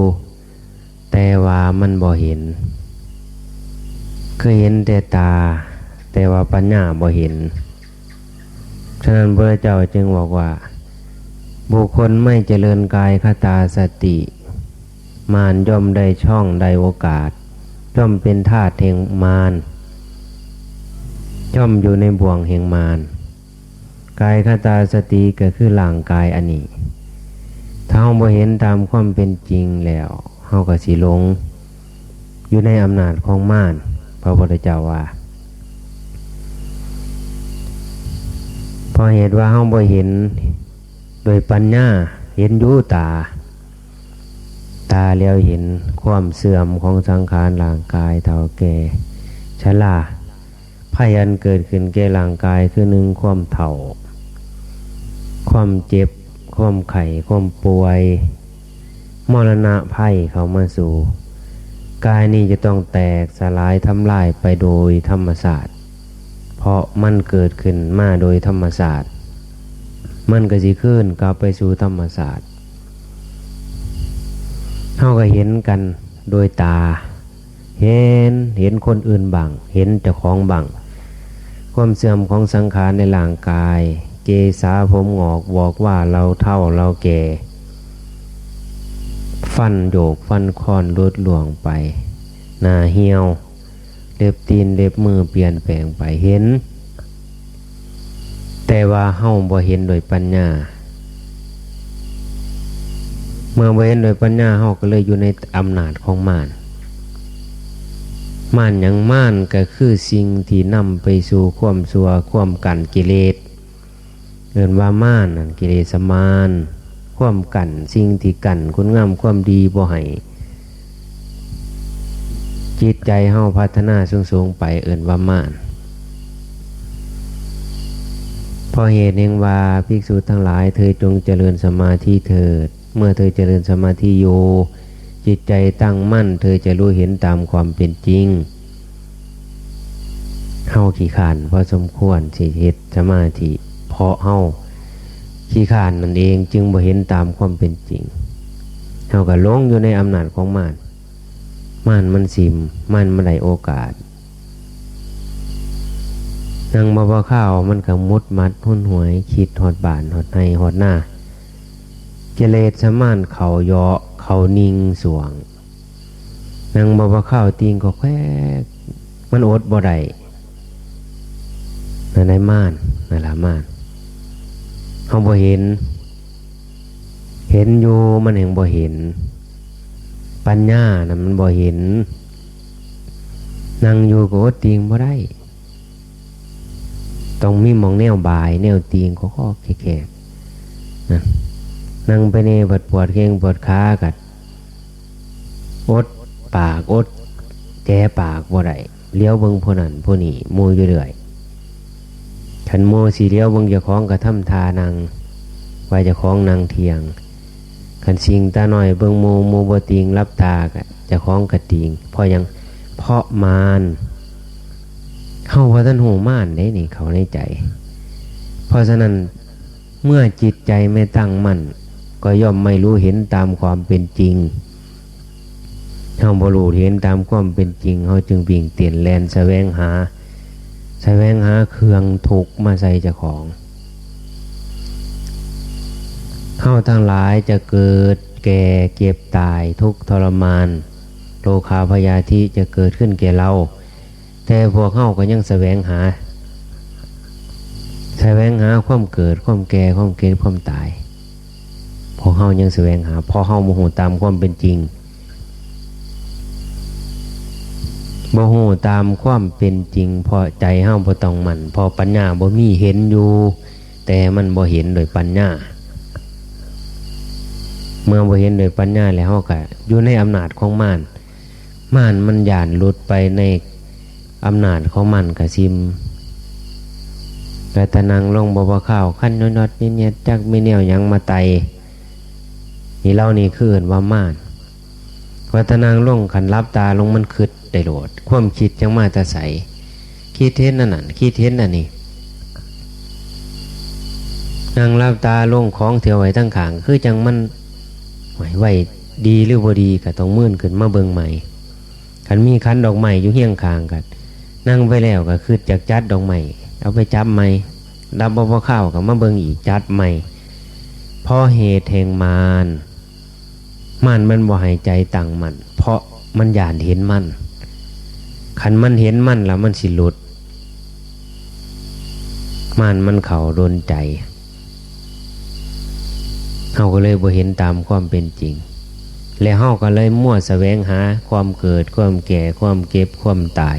แต่ว่ามันบ่เห็นเคยเห็นแต่ตาแต่ว่าปัญญาบ่เห็นฉะนั้นพระเจ้าจึงบอกว่าบุคคลไม่เจริญกายคตาสติมารย่อมได้ช่องได้โอกาสย่อมเป็นทาสแห่งมารย่อมอยู่ในบ่วงแห่งมารกายคตาสติก็คือร่างกายอันนี้ถ้าเราบ่เห็นตามความเป็นจริงแล้วเราก็สิหลงอยู่ในอำนาจของมารพระพุทธเจ้าว่าเพราะเหตุว่าเราบ่เห็นโดยปัญญาเห็นอยู่ตาแล้วเห็นความเสื่อมของสังขารร่างกายเฒ่าแก่ชราภัยอันเกิดขึ้นแก่ร่างกายคือหนึ่งความเฒ่าความเจ็บความไข้ความป่วยมรณะภัยเข้ามาสู่กายนี้จะต้องแตกสลายทำลายไปโดยธรรมศาสตร์เพราะมันเกิดขึ้นมาโดยธรรมศาสตร์มันก็สิขึ้นกลับไปสู่ธรรมศาสตร์เราก็เห็นกันโดยตาเห็นคนอื่นบ้างเห็นเจ้าของบ้างความเสื่อมของสังขารในร่างกายเกศาผมงอกบอกว่าเราเฒ่าเราแก่ฟันโยกฟันคอนลดหลวงไปหน้าเหี่ยวเล็บตีนเล็บมือเปลี่ยนแปลงไปเห็นแต่ว่าเฮาบ่เห็นโดยปัญญาเมื่อบ่เห็นโดยปัญญาเฮาก็เลยอยู่ในอำนาจของมารหยังมารก็คือสิ่งที่นำไปสู่ความชั่วความกั้นกิเลสเรียกว่ามารนั่นกิเลสมารความกั้นสิ่งที่กั้นคุณงามความดีบ่ให้จิตใจเฮาพัฒนาสูงๆไปเอิ้นว่ามารเพราะเหตุแห่งว่าภิกษุทั้งหลายเธอจงเจริญสมาธิเถิดเมื่อเธอเจริญสมาธิอยู่จิตใจตั้งมั่นเธอจะรู้เห็นตามความเป็นจริงเฮาขี้คร้านพอสมควรสิเฮ็ดสมาธิเพราะเฮาขี้คร้านนั่นเองจึงบ่เห็นตามความเป็นจริงเฮาก็หลงอยู่ในอำนาจของมารมันสิมมันได้โอกาสนั่งบ่ข้าวมันก็มุดมัดหุ่นหวยคิดฮอดบ้านฮอดในฮอดหน้ากิเลสสมานเขาเยาะเขานิ่งสวงนั่งบ่ข้าวตีงก็แควกมันอดบ่ได้นั่นได้ม่านนั่นล่ะม่านเฮาบ่เห็นอยู่มันแห่งบ่เห็นปัญญาน่ะมันบ่เห็นนั่งอยู่ก็อดตีงบ่ได้ต้องมีหม่องแนวบายแนวตีงก็แค่ๆนะนั่งไปนี่ปวดแข้งปวดขากัดอดปากอดแก้ปากบ่ได้เลี้ยวเบิ่งผู้นั้นผู้นี้มู่อยู่เรื่อยขันโมสีเลี้ยวเบิ่งเจ้าของก็ทำทานั่งไว้เจ้าของนั่งเถียงขันสิงตาหน่อยเบิ่งหมู่บ่ติงรับตาก็เจ้าของก็ติงเพราะหยังเพราะมารเข้าว่าท่านหูม่านได้นี่เขาในใจเพราะฉะนั้นเมื่อจิตใจไม่ตั้งมั่นก็ย่อมไม่รู้เห็นตามความเป็นจริงเขาบ่รู้เห็นตามความเป็นจริงเขาจึงวิ่งเต้นแล่นแสวงหาเครื่องถูกมาใส่เจ้าของเ เฮาทั้งหลายจะเกิดแก่เจ็บตายทุกข์ทรมานโรคาพยาธิจะเกิดขึ้นแก่เราแต่พวกเฮาก็ยังแสวงหาความเกิดความแก่ความเก็บความตายพวกเฮายังแสวงหาพอเฮาบ่ฮู้ตามความเป็นจริงบ่ฮู้ตามความเป็นจริงพอใจเฮาบ่ต้องมั่นพอปัญญาบ่มีเห็นอยู่แต่มันบ่เห็นโดยปัญญาเมื่อบ่เห็นโดยปัญญาแล้วเฮาก็อยู่ในอำนาจของมารมันย่านหลุดไปในอำนาจของมันก็ซิมกระตะนังลงบ่ข้าวขั้นนอดๆเนี่ยจักไม่แนวหยังมาไตนี่เล่านี่คือเอิ้นว่ามารกระตะนังลงขันรับตาลงมันคิดได้โลดความคิดจังมาแต่ใสคิดเห็นนั่นคิดเห็นอันนี้นั่งรับตาลงของเที่ยวไว้ทั้งขางคือจังมันไว้ดีหรือบ่ดีก็ต้องมื่นขึ้นมาเบิ่งใหม่คันมีคันดอกไม้อยู่เฮียงข้างกันนั่งไปแล้วก็คือจักจัดดอกไม้เอาไปจับใหม่ดับบ่เข้าก็มาเบิ่งอีกจัดใหม่เพราะเหตุแห่งมารมันบ่ให้ใจตั้งมันเพราะมันย่านเห็นมันคันมันเห็นมันแล้วมันสิหลุดมันเข้าโดนใจเฮาก็เลยบ่เห็นตามความเป็นจริงและเฮาก็เลยมั่วแสวงหาความเกิดความแก่ความเก็บความตาย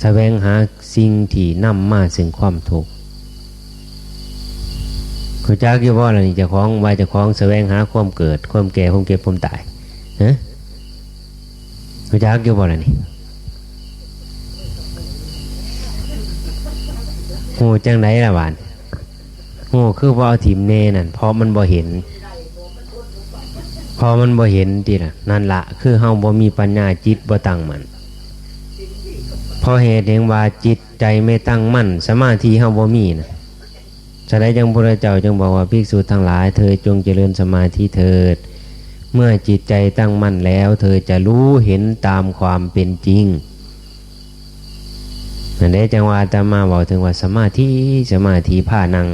แสวงหาสิ่งที่นำมาซึ่งความทุกข์เขาจักอยู่ว่าอะไรนี่เจ้าของว่าเจ้าของแสวงหาความเกิดความแก่ความเก็บความตายฮะเขาจักอยู่ว่าอะไรนี่โหจังไหนล่ะหวานโหคือว่าเอาถิ่มเน่นั่นเพราะมันบ่เห็นพอมันบ่เห็นติล่ะนั่นละคือเฮาบ่มีปัญญาจิตบ่ตั้งมั่นเพราะเหตุแห่งว่าจิตใจไม่ตั้งมั่นสมาธิเฮาบ่มีนะฉะนั้นจังพระเจ้าจึงบอกว่าภิกษุทั้งหลายเธอจงเจริญสมาธิเถิดเมื่อจิตใจตั้งมั่นแล้วเธอจะรู้เห็นตามความเป็นจริงนั่นแหละจังว่าอาตมาบอกถึงว่าสมาธิพานั่ง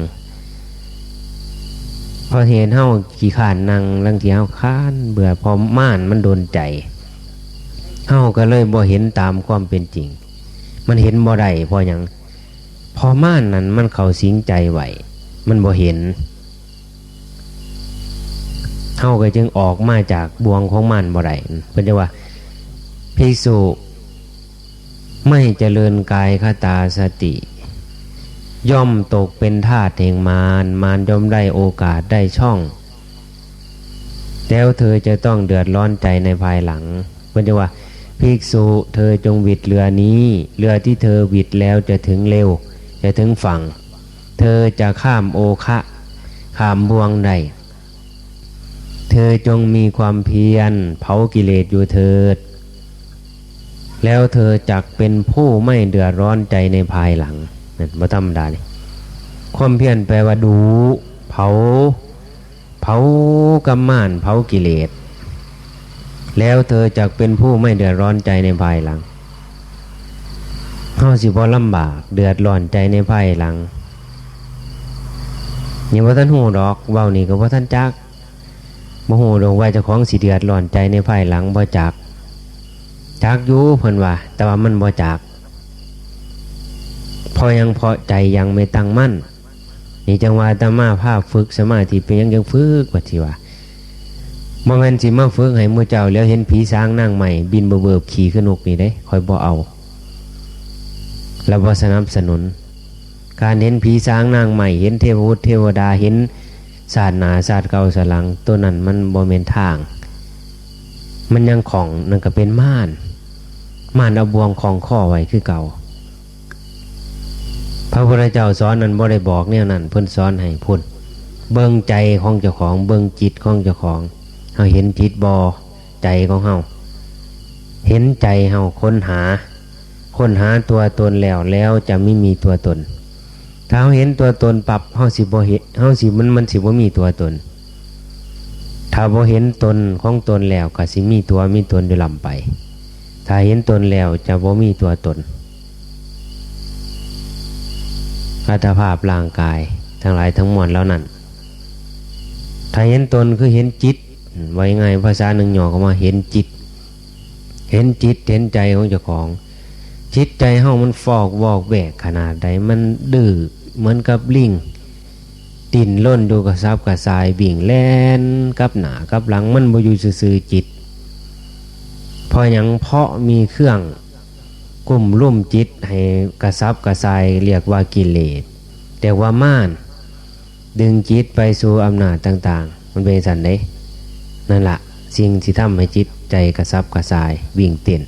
พอเห็นเฮาขี้ข้านนั่งลังที่เฮาค้านเบื่อพอม่านมันโดนใจเฮาก็เลยบ่เห็นตามความเป็นจริงมันเห็นบ่ได้พอหยังพอม่านนั้นมันเข้าสิงใจไว้มันบ่เห็นเฮาก็จึงออกมาจากบ่วงของม่านบ่ได้เพิ่นจะว่าภิกษุไม่เจริญกายคตาสติย่อมตกเป็นทาสแห่งมารย่อมได้โอกาสได้ช่องแล้วเธอจะต้องเดือดร้อนใจในภายหลังเพิ่นจะว่าภิกษุเธอจงหวิดเรือนี้เรือที่เธอหวิดแล้วจะถึงเร็วจะถึงฝั่งเธอจะข้ามโอคะข้ามบ่วงใดเธอจงมีความเพียรเผากิเลสอยู่เถิดแล้วเธอจักเป็นผู้ไม่เดือดร้อนใจในภายหลังนั่นบ่ธรรมดานี่ความเพียรแปลว่าดูเผากำมานเผากิเลสแล้วเธอจักเป็นผู้ไม่เดือดร้อนใจในภายหลังเฮาสิบ่ลำบากเดือดร้อนใจในภายหลังนี่บ่ทันฮู้ดอกเว้านี่ก็บ่ทันจักบ่ฮู้ดอกว่าเจ้าของสิเดือดร้อนใจในภายหลังบ่จักอยู่เพิ่นว่าแต่ว่ามันบ่จักพอใจยังไม่ตั้งมั่นนี่จังว่าอาตมาภาพฝึกสมาธิเป็นยังฝึกว่าที่ว่าบ่แม่นสิมาฝึกให้หมู่เจ้าแล้วเห็นผีสางนางใหม่บินเบิบขี่ขึ้นนกนี่เด้ค่อยบ่เอาแล้วบ่สนับสนุนการเห็นผีสางนางใหม่เห็นเทพบุตรเทวดาเห็นศาสนาศาสตร์เก่าสลังตัวนั้นมันบ่แม่นทางมันยังของนั่นก็เป็นม่านเอาบ่วงของข้อไว้คือเก่าพระพุทธเจ้าสอนนั้นบ่ได้บอกแนวนั้นเพิ่นสอนให้พุ่นเบิ่งใจของเจ้าของเบิ่งจิตของเจ้าของเฮาเห็นจิตบ่ใจของเฮาเห็นใจเฮาค้นหาตัวตนแล้วจะไม่มีตัวตนถ้าเฮาเห็นตัวตนปรับเฮาสิบ่เห็นเฮาสิมันสิบ่มีตัวตนถ้าบ่เห็นตนของตนแล้วก็สิมีตนอยู่ลำไปถ้าเห็นตนแล้วจะบ่มีตัวตนอัตภาพร่างกายทั้งหลายทั้งมวลแล้วนั้นถ้า ถ้าเห็นตนคือเห็นจิตไว้ไงภาษาหนึ่งหย่อก็มาเห็นจิตเห็นจิตเห็นใจของเจ้าของจิตใจเฮามันฟอกวอกแวกขนาดใดมันดื้อเหมือนกับลิงติ่นล้นดูกระซับกระสายบิ่งแล่นกับหน้ากับหลังมันบ่อยู่ซื่อๆจิตเพราะหยังเพราะมีเครื่องกลุ่มลุ่มจิตให้กระซับกระสายเรียกว่ากิเลสแต่ว่าม่านดึงจิตไปสู่อำนาจต่างๆมันเป็นสันเด้นั่นละสิ่งที่ทำให้จิตใจกระซับกระสายวิ่งเต้น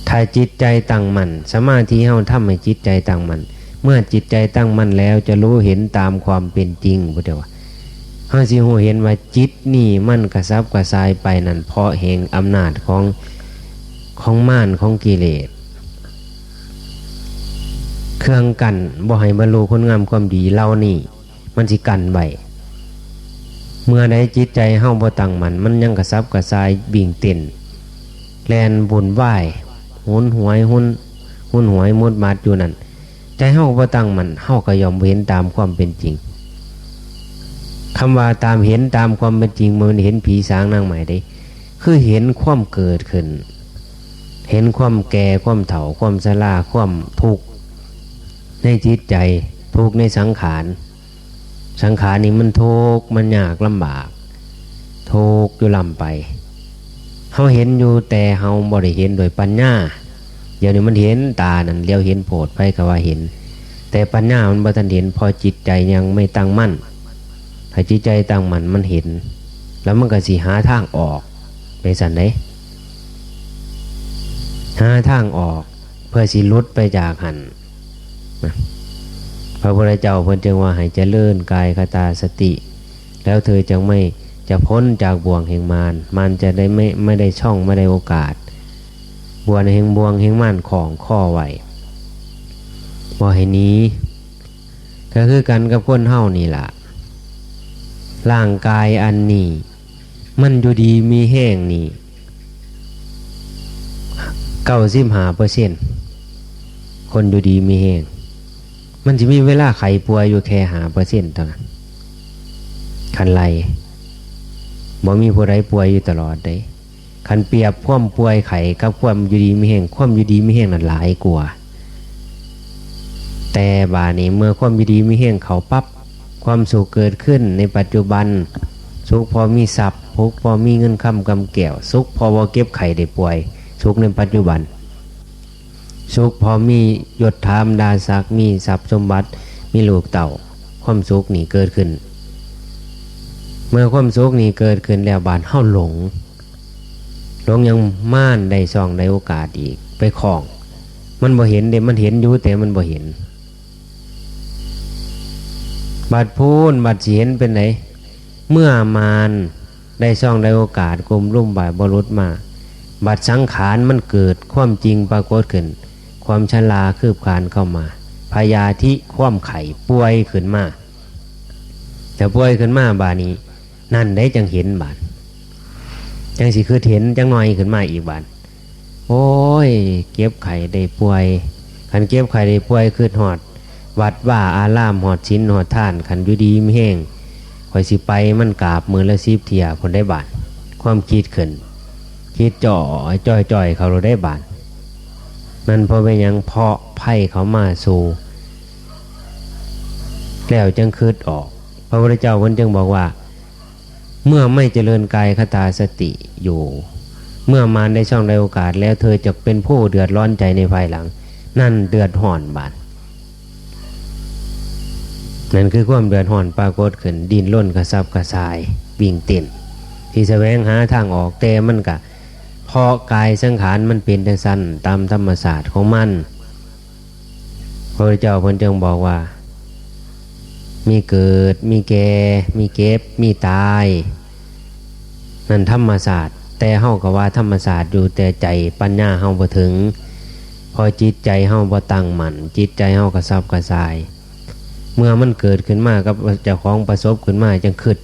ถ้าจิตใจตั้งมั่นสมาธิเฮาทำให้จิตใจตั้งมั่นเมื่อจิตใจตั้งมั่นแล้วจะรู้เห็นตามความเป็นจริงบ่ได้ว่าเฮาสิรู้เห็นว่าจิตนี่มันกระซับกระสายไปนั่นเพราะแห่งอำนาจของม่านของกิเลสเครื่องกั้นบ่ให้บรรลุคุณงามความดีเหล่านี้มันสิกั้นไว้เมื่อใดจิตใจเฮาบ่ตั้งมั่นมันยังกระซับกระสายบิ่งเต้นแล่นบุญไหว้หุนหวยมุดมัดอยู่นั่นใจเฮาบ่ตั้งมั่นเฮาก็ยอมเห็นตามความเป็นจริงคำว่าตามเห็นตามความเป็นจริงมันเห็นผีสางนางใหม่ได้คือเห็นความเกิดขึ้นเห็นความแก่ความเฒ่าความชราความทุกข์ในจิตใจทุกข์ในสังขารนี่มันทุกข์มันยากลำบากทุกข์อยู่ลำไปเฮาเห็นอยู่แต่เฮาบ่ได้เห็นโดยปัญญาเดี๋ยวนี้มันเห็นตานั่นเลี้ยวเห็นโพดไปก็ว่าเห็นแต่ปัญญามันบ่ทันเห็นพอจิตใจยังไม่ตั้งมั่นถ้าจิตใจตั้งมั่นมันเห็นแล้วมันก็สิหาทางออกไปสั่นเด้หาทางออกเพื่อสิหลุดไปจากหันพระพุทธเจ้าเพิ่นจึงว่าให้เจริญกายคตาสติแล้วเธอจึงไม่จะพ้นจากบ่วงแห่งมารมันจะได้ไม่ได้ช่องไม่ได้โอกาสบ่วงแห่งม่านของข้อไว้บ่ให้หนีก็คือกันกับคนเฮานี่ล่ะร่างกายอันนี้มันอยู่ดีมีแห้งนี่95%คนอยู่ดีมีแห้งมันจะมีเวลาไข้ป่วยอยู่แค่5%เท่านั้นคันไรบ่มีผู้ใดป่วยอยู่ตลอดเด้คันเปรียบความป่วยไข้กับความอยู่ดีมีแห้งความอยู่ดีมีแห้งนั้นหลายกว่าแต่บาดนี้เมื่อความอยู่ดีมีแห้งเขาปั๊บความสุขเกิดขึ้นในปัจจุบันสุขพอมีทรัพย์สุขพอมีเงินคำกำแก้วสุขพอบ่เก็บไข้ได้ป่วยสุขในปัจจุบันสุขพอมียศถาบรรดาศักดิ์มีทรัพย์สมบัติมีลูกเต่าความสุขนี่เกิดขึ้นเมื่อความสุขนี่เกิดขึ้นแล้วบาดเฮาหลงยังม่านได้ซองได้โอกาสอีกไปคล้องมันบ่เห็นเด้มันเห็นอยู่แต่มันบ่เห็นบัดพูนบัดสิเห็นเป็นไหนเมื่อมารได้ซองได้โอกาสกลมลุ่มบ่ายบรุษมาบัดสังขารมันเกิดความจริงปรากฏขึ้นความชราคืบคลานเข้ามาพยาธิความไข่ป่วยขึ้นมาแต่ป่วยขึ้นมาบาดนี้นั่นได้จังเห็นบาดจังสิคือเห็นจังหน่อยขึ้นมาอีกบาดโอ้ยเก็บไข่ได้ป่วยคันเก็บไข่ได้ป่วยคือหอดวัดว่าอารามหอดชิ้นหอดท่านคันอยู่ดีไม่แห้งข่อยสิไปมันกราบมือละ10 เที่ยผลได้บาดความคิดขึ้นคิดจ่อยเขาเราได้บาดนั่นเพราะเป็นยังเพาะไพ่เขามาสู่แล้วจึงคืดออกพระพุทธเจ้าเพิ่นจึงบอกว่าเมื่อไม่เจริญกายคตาสติอยู่เมื่อมารได้ช่องได้โอกาสแล้วเธอจะเป็นผู้เดือดร้อนใจในภายหลังนั่นเดือดร้อนบาดนั่นคือความเดือดร้อนปรากฏขึ้นดิ้นรนกระซับกระส่ายวิ่งเต้นที่แสวงหาทางออกแต่มันก็พอกายสังขารมันเป็นจังซั่นตามธรรมศาสตร์ของมันพระเจ้าเพิ่นจึงบอกว่ามีเกิดมีแก่มีเก็บมีตายนั่นธรรมศาสตร์แต่เฮาก็ว่าธรรมศาสตร์อยู่แต่ใจปัญญาเฮาบ่ถึงพอจิตใจเฮาบ่ตั้งมั่นจิตใจเฮากระซับกระส่ายเมื่อมันเกิดขึ้นมากับเจ้าของประสบขึ้นมาจังคิด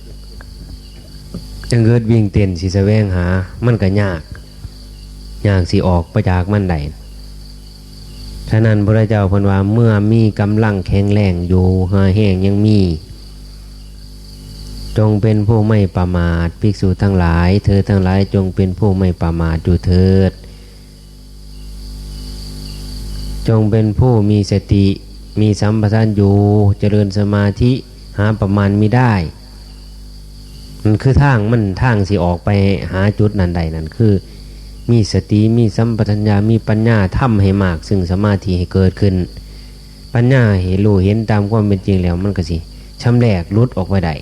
วิ่งเต้นสิแสวงหามันก็ยากสิออกไปจากมันได้ฉะนั้นพระเจ้าเพิ่นว่าเมื่อมีกำลังแข็งแรงอยู่หาแห้งยังมี จงเป็นผู้ไม่ประมาทภิกษุทั้งหลายเธอทั้งหลายจงเป็นผู้ไม่ประมาทอยู่เถิดจงเป็นผู้มีสติมีสัมปชัญญะอยู่เจริญสมาธิหาประมาณมิได้มันคือทางสิออกไปหาจุดนั้นใดนั่นคือมีสติมีสัมปชัญญะมีปัญญาทำให้มากซึ่งสมาธิให้เกิดขึ้นปัญญาเห็นรู้เห็นตามความเป็นจริงแล้วมันก็สิชำแรกลุดออกไปได้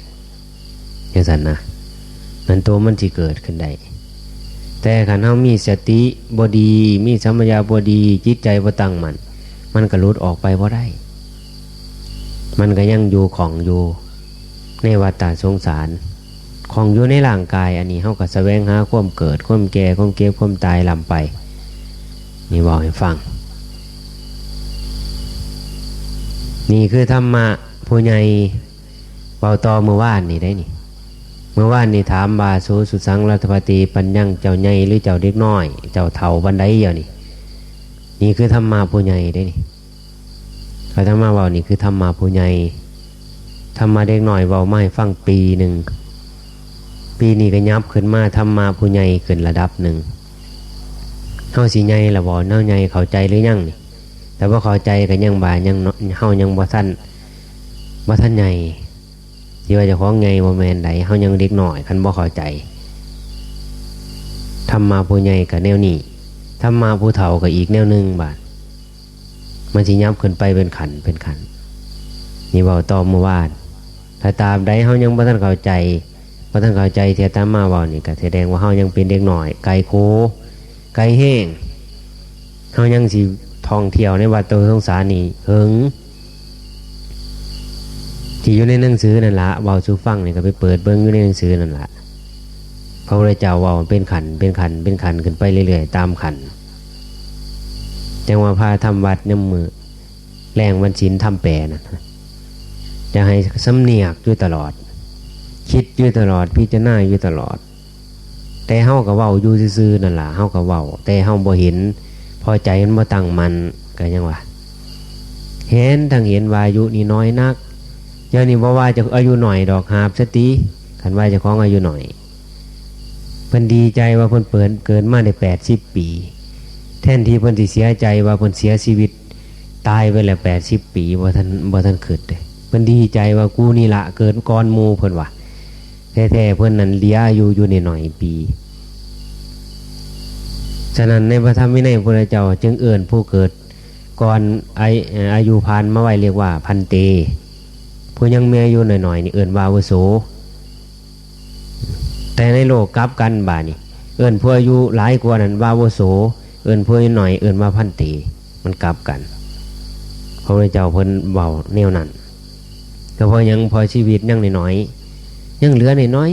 อย่างนั้นนะนั่นตัวมันสิเกิดขึ้นได้แต่ขันเฮามีสติบ่ดีมีสัมปชัญญะบ่ดีจิตใจบ่ตั้งมั่นมันก็ลุดออกไปบ่ได้มันก็ยังอยู่ของอยู่ในวัฏฏะสงสารของอยู่ในร่างกายอันนี้เฮาก็แสวงหาความเกิดความแก่ความเก็บความตายลำไปนี่บอกให้ฟังนี่คือธรรมะผู้ใหญ่เป่าตอเมื่อวานนี่ได้นี่เมื่อวานนี่ถามบาโสสุสังรัฐปฏิปัญญังเจ้าใหญ่หรือเจ้าเด็กน้อยเจ้าเฒ่าบันไดเดียวนี่คือธรรมะผู้ใหญ่ได้นี่พระธรรมะเว้านี่คือธรรมะผู้ใหญ่ธรรมะเด็กน้อยเว้ามาให้ฟังปีหนึ่งปีนี้ก็ยับขึ้นมาธรรมะผู้ใหญ่ขึ้นระดับหนึ่งเฮาสิใหญ่ละบ่เฮาใหญ่เข้าใจหรือยังนี่แต่ว่าเข้าใจก็ยังบ่ายังเฮายังบ่ทันใหญ่ที่ว่าเจ้าของใหญ่บ่แม่นใดเฮายังเด็กน้อยคันบ่เข้าใจธรรมะผู้ใหญ่ก็แนวนี้ธรรมะผู้เฒ่าก็อีกแนวนึงบาดมันสิยับขึ้นไปเป็นขันนี่เว้าต่อเมื่อวานถ้าตามใดเฮายังบ่ทันเข้าใจเที่ยตามมาเว้านี่ก็แสดงว่าเฮายังเป็นเด็กน้อยไกลโคไกลแห้งเฮายังสิท่องเที่ยวในวัฏสงสารนี่เหิงที่อยู่ในหนังสือนั่นล่ะเว้าสู่ฟังนี่ก็ไปเปิดเบิ่งอยู่ในหนังสือนั่นล่ะพระพุทธเจ้าเว้าเป็นขันขึ้นไปเรื่อยๆตามขันจังว่าพาทำวัดน้ำมือแรงวันศีลทำแปรนั่นจะให้สำเนียกอยู่ตลอดคิดอยู่ตลอดพิจารณาอยู่ตลอดแต่เฮาก็เว้าอยู่ซื่อๆนั่นล่ะเฮาก็เว้าแต่เฮาบ่เห็นพอใจมันบ่ตั้งมันก็ยังว่าเห็นทั้งเห็นว่าอายุนี่น้อยนักเดี๋ยวนี้บ่ว่าจะอายุหน่อยดอกหาบสติคันว่าเจ้าของอายุหน่อยเพิ่นดีใจว่าเพิ่นเกินมาได้80ปีแทนที่เพิ่นสิเสียใจว่าเพิ่นเสียชีวิตตายไปแล้ว80ปีบ่ทันคิดเด้เพิ่นดีใจว่ากูนี่ละเกิดก่อนหมู่เพิ่นว่าแท้ๆเพิ่นนั้นเหลืออายุอยู่ในหน่อยปีฉะนั้นในพระธรรมวินัยพระพุทธเจ้าจึงเอื้อนผู้เกิดก่อนอายุผ่านมาไว้เรียกว่าพันเตผู้ยังมีอายุหน่อยๆนี่เอื้อนว่าอาวุโสแต่ในโลกกลับกันบ่านี่เอื้อนผู้อายุหลายกว่านั้นว่าอาวุโสเอื้อนผู้อายุหน่อยเอื้อนว่าพันเตมันกลับกันพระพุทธเจ้าเพิ่นเว้าแนวนั้นก็พอชีวิตยังน้อยๆยังเหลือน้อย